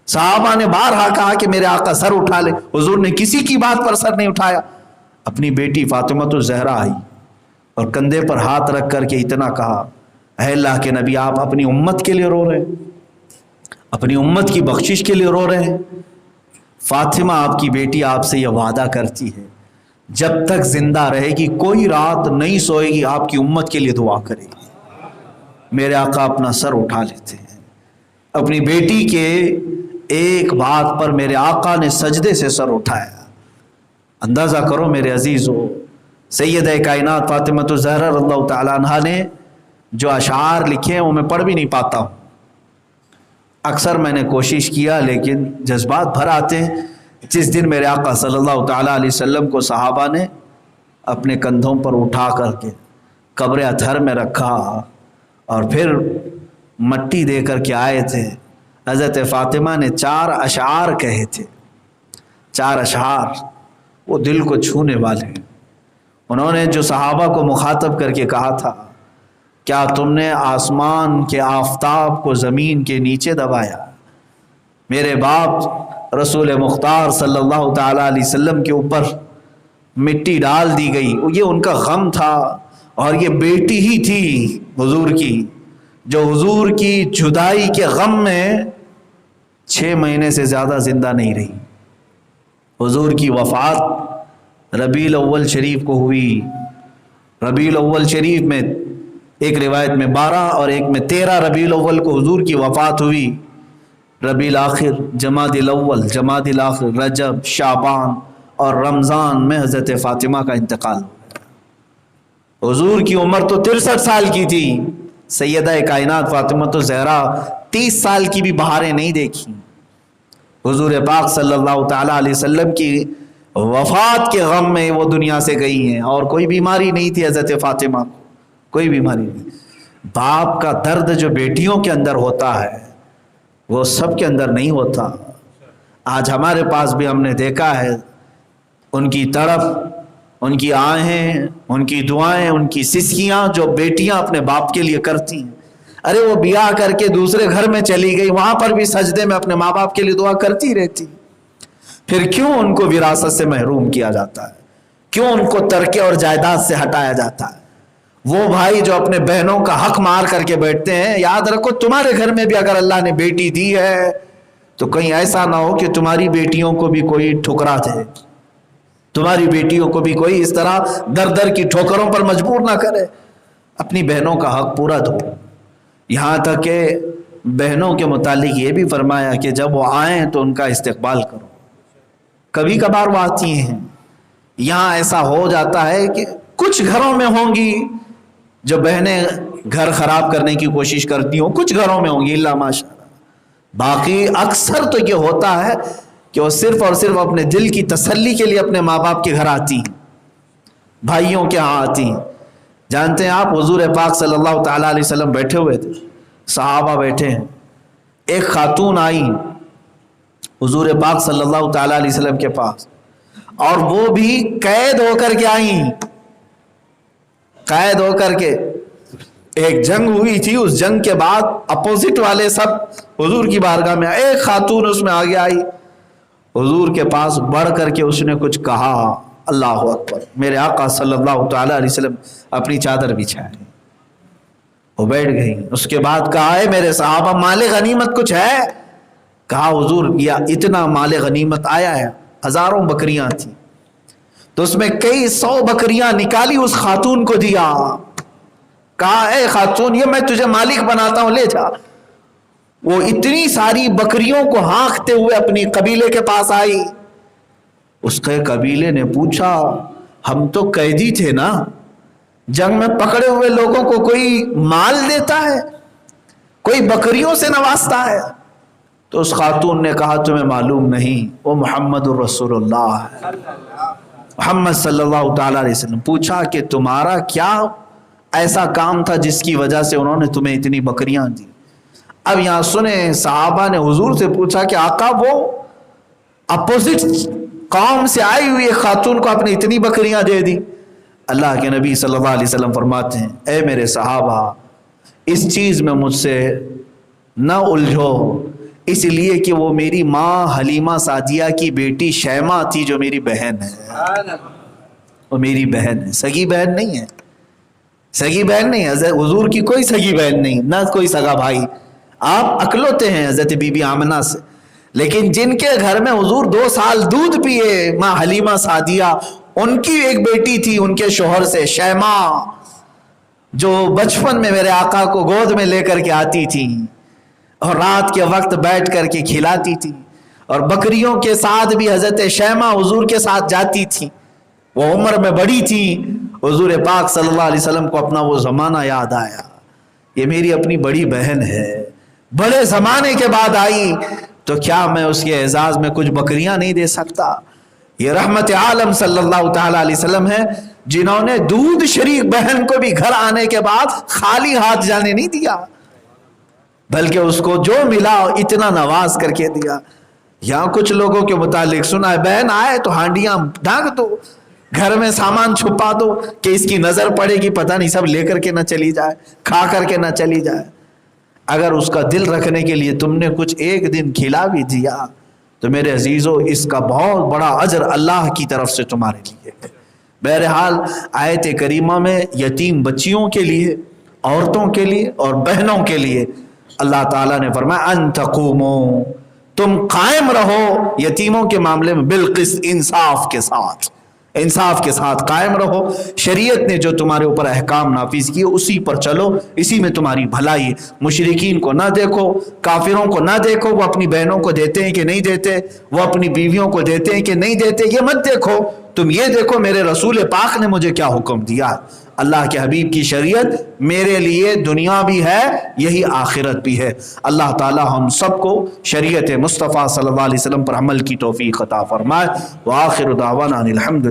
Speaker 1: صحابہ نے بارہا کہا کہ میرے آقا سر اٹھا لے، حضور نے کسی کی بات پر سر نہیں اٹھایا۔ اپنی بیٹی فاطمہ الزہرا آئی اور کندھے پر ہاتھ رکھ کر کے اتنا کہا، اے اللہ کے نبی آپ اپنی امت کے لیے رو رہے ہیں، اپنی امت کی بخشش کے لیے رو رہے ہیں؟ فاطمہ آپ کی بیٹی آپ سے یہ وعدہ کرتی ہے جب تک زندہ رہے گی کوئی رات نہیں سوئے گی، آپ کی امت کے لیے دعا کرے گی۔ میرے آقا اپنا سر اٹھا لیتے ہیں، اپنی بیٹی کے ایک بات پر میرے آقا نے سجدے سے سر اٹھایا۔ اندازہ کرو میرے عزیزو، سیدہ کائنات فاطمہ الزہرا رضی اللہ تعالیٰ عنہا نے جو اشعار لکھے ہیں وہ میں پڑھ بھی نہیں پاتا ہوں، اکثر میں نے کوشش کیا لیکن جذبات بھر آتے ہیں۔ جس دن میرے آقا صلی اللہ تعالیٰ علیہ وسلم کو صحابہ نے اپنے کندھوں پر اٹھا کر کے قبر اطہر میں رکھا اور پھر مٹی دے کر کے آئے تھے، حضرت فاطمہ نے 4 اشعار کہے تھے، 4 اشعار وہ دل کو چھونے والے ہیں۔ انہوں نے جو صحابہ کو مخاطب کر کے کہا تھا، کیا تم نے آسمان کے آفتاب کو زمین کے نیچے دبایا؟ میرے باپ رسول مختار صلی اللہ تعالیٰ علیہ وسلم کے اوپر مٹی ڈال دی گئی، یہ ان کا غم تھا، اور یہ بیٹی ہی تھی حضور کی جو حضور کی جدائی کے غم میں 6 مہینے سے زیادہ زندہ نہیں رہی۔ حضور کی وفات ربیع الاول شریف کو ہوئی۔ ربیع الاول شریف میں ایک روایت میں 12 اور ایک میں 13 ربیع الاول کو حضور کی وفات ہوئی۔ ربیع الاخر، جمادی الاول، جمادی الاخر، رجب، شعبان اور رمضان میں حضرت فاطمہ کا انتقال ہوا۔ حضور کی عمر تو 63 سال کی تھی، سیدہ کائنات فاطمہ الزہرا 30 سال کی بھی بہاریں نہیں دیکھی۔ حضور پاک صلی اللہ تعالیٰ علیہ وسلم کی وفات کے غم میں وہ دنیا سے گئی ہیں، اور کوئی بیماری نہیں تھی حضرت فاطمہ کو، کوئی بیماری نہیں۔ باپ کا درد جو بیٹیوں کے اندر ہوتا ہے وہ سب کے اندر نہیں ہوتا۔ آج ہمارے پاس بھی ہم نے دیکھا ہے ان کی تڑپ، ان کی آہیں، ان کی دعائیں، ان کی سسکیاں جو بیٹیاں اپنے باپ کے لیے کرتی ہیں۔ ارے وہ بیاہ کر کے دوسرے گھر میں چلی گئی، وہاں پر بھی سجدے میں اپنے ماں باپ کے لیے دعا کرتی رہتی، پھر کیوں ان کو وراثت سے محروم کیا جاتا ہے؟ کیوں ان کو ترکے اور جائیداد سے ہٹایا جاتا ہے؟ وہ بھائی جو اپنے بہنوں کا حق مار کر کے بیٹھتے ہیں، یاد رکھو تمہارے گھر میں بھی اگر اللہ نے بیٹی دی ہے تو کہیں ایسا نہ ہو کہ تمہاری بیٹیوں کو بھی کوئی ٹھکرا دے، تمہاری بیٹیوں کو بھی کوئی اس طرح در در کی ٹھوکروں پر مجبور نہ کرے۔ اپنی بہنوں کا حق پورا دو۔ یہاں تک کہ بہنوں کے متعلق یہ بھی فرمایا کہ جب وہ آئیں تو ان کا استقبال کرو۔ کبھی کبھار وہ آتی ہیں، یہاں ایسا ہو جاتا ہے کہ کچھ گھروں میں ہوں گی جو بہنیں گھر خراب کرنے کی کوشش کرتی ہوں، کچھ گھروں میں ہوں گی اللہ ماشاءاللہ، باقی اکثر تو یہ ہوتا ہے کہ وہ صرف اور صرف اپنے دل کی تسلی کے لیے اپنے ماں باپ کے گھر آتی ہیں، بھائیوں کے ہاں آتی ہیں۔ جانتے ہیں آپ حضور پاک صلی اللہ تعالیٰ علیہ وسلم بیٹھے ہوئے تھے، صحابہ بیٹھے ہیں، ایک خاتون آئی حضور پاک صلی اللہ تعالیٰ علیہ وسلم کے پاس، اور وہ بھی قید ہو کر کے آئیں، قید ہو کر کے۔ ایک جنگ ہوئی تھی، اس جنگ کے بعد اپوزٹ والے سب حضور کی بارگاہ میں، ایک خاتون اس میں آگے آئی، حضور کے پاس بڑھ کر کے اس نے کچھ کہا، اللہ اکبر، میرے آقا صلی اللہ تعالیٰ علیہ وسلم اپنی چادر بچھائے، وہ بیٹھ گئی۔ اس کے بعد کہا ہے میرے صحابہ مال غنیمت کچھ ہے؟ کہا حضور یہ اتنا مال غنیمت آیا ہے، ہزاروں بکریاں تھیں، تو اس میں کئی 100 بکریاں نکالی اس خاتون کو دیا، کہا اے خاتون یہ میں تجھے مالک بناتا ہوں، لے جا۔ وہ اتنی ساری بکریوں کو ہانکتے ہوئے اپنی قبیلے کے پاس آئی۔ اس کے قبیلے نے پوچھا ہم تو قیدی تھے نا، جنگ میں پکڑے ہوئے لوگوں کو کوئی مال دیتا ہے، کوئی بکریوں سے نوازتا ہے؟ تو اس خاتون نے کہا تمہیں معلوم نہیں، وہ محمد الرسول اللہ ہے، محمد صلی اللہ تعالیٰ علیہ وسلم۔ پوچھا کہ تمہارا کیا ایسا کام تھا جس کی وجہ سے انہوں نے تمہیں اتنی بکریاں دی؟ اب یہاں سنیں، صحابہ نے حضور سے پوچھا کہ آقا وہ اپوزٹ قوم سے آئی ہوئی ایک خاتون کو آپ نے اتنی بکریاں دے دی؟ اللہ کے نبی صلی اللہ علیہ وسلم فرماتے ہیں اے میرے صحابہ اس چیز میں مجھ سے نہ الجھو، اس لیے کہ وہ میری ماں حلیمہ سعدیہ کی بیٹی شیمہ تھی جو میری بہن ہے، وہ میری بہن ہے، سگی بہن نہیں ہے، سگی بہن نہیں ہے، حضور کی کوئی سگی بہن نہیں، نہ کوئی سگا بھائی، آپ اکلوتے ہیں حضرت بی بی آمنہ سے، لیکن جن کے گھر میں حضور 2 سال دودھ پیے، ماں حلیمہ سعدیہ، ان کی ایک بیٹی تھی ان کے شوہر سے، شیمہ، جو بچپن میں میرے آقا کو گود میں لے کر کے آتی تھی اور رات کے وقت بیٹھ کر کے کھلاتی تھی، اور بکریوں کے ساتھ بھی حضرت شیمہ حضور کے ساتھ جاتی تھی۔ وہ عمر میں بڑی تھی. حضور پاک صلی اللہ علیہ وسلم کو اپنا وہ زمانہ یاد آیا. یہ میری اپنی بڑی بہن ہے, بڑے زمانے کے بعد آئی, تو کیا میں اس کے اعزاز میں کچھ بکریاں نہیں دے سکتا؟ یہ رحمت عالم صلی اللہ تعالی علیہ وسلم ہے, جنہوں نے دودھ شریک بہن کو بھی گھر آنے کے بعد خالی ہاتھ جانے نہیں دیا, بلکہ اس کو جو ملا اتنا نواز کر کے دیا. یہاں کچھ لوگوں کے متعلق سنا ہے, بہن آئے تو ہانڈیاں ڈھانک دو, گھر میں سامان چھپا دو کہ اس کی نظر پڑے گی, پتہ نہیں سب لے کر کے نہ چلی جائے, کھا کر کے نہ چلی جائے. اگر اس کا دل رکھنے کے لیے تم نے کچھ ایک دن کھلا بھی دیا تو میرے عزیزو اس کا بہت بڑا اجر اللہ کی طرف سے تمہارے لیے. بہرحال آیت کریمہ میں یتیم بچیوں کے لیے, عورتوں کے لیے اور بہنوں کے لیے اللہ تعالیٰ نے فرمایا ان تقوموا, تم قائم رہو یتیموں کے معاملے میں بالقسط, انصاف کے ساتھ, انصاف کے ساتھ قائم رہو. شریعت نے جو تمہارے اوپر احکام نافذ کیے اسی پر چلو, اسی میں تمہاری بھلائی. مشرکین کو نہ دیکھو, کافروں کو نہ دیکھو وہ اپنی بہنوں کو دیتے ہیں کہ نہیں دیتے, وہ اپنی بیویوں کو دیتے ہیں کہ نہیں دیتے, یہ مت دیکھو. تم یہ دیکھو میرے رسول پاک نے مجھے کیا حکم دیا. اللہ کے حبیب کی شریعت میرے لیے دنیا بھی ہے, یہی آخرت بھی ہے. اللہ تعالی ہم سب کو شریعت مصطفیٰ صلی اللہ علیہ وسلم پر عمل کی توفیق عطا فرمائے. وآخر دعوانا ان الحمد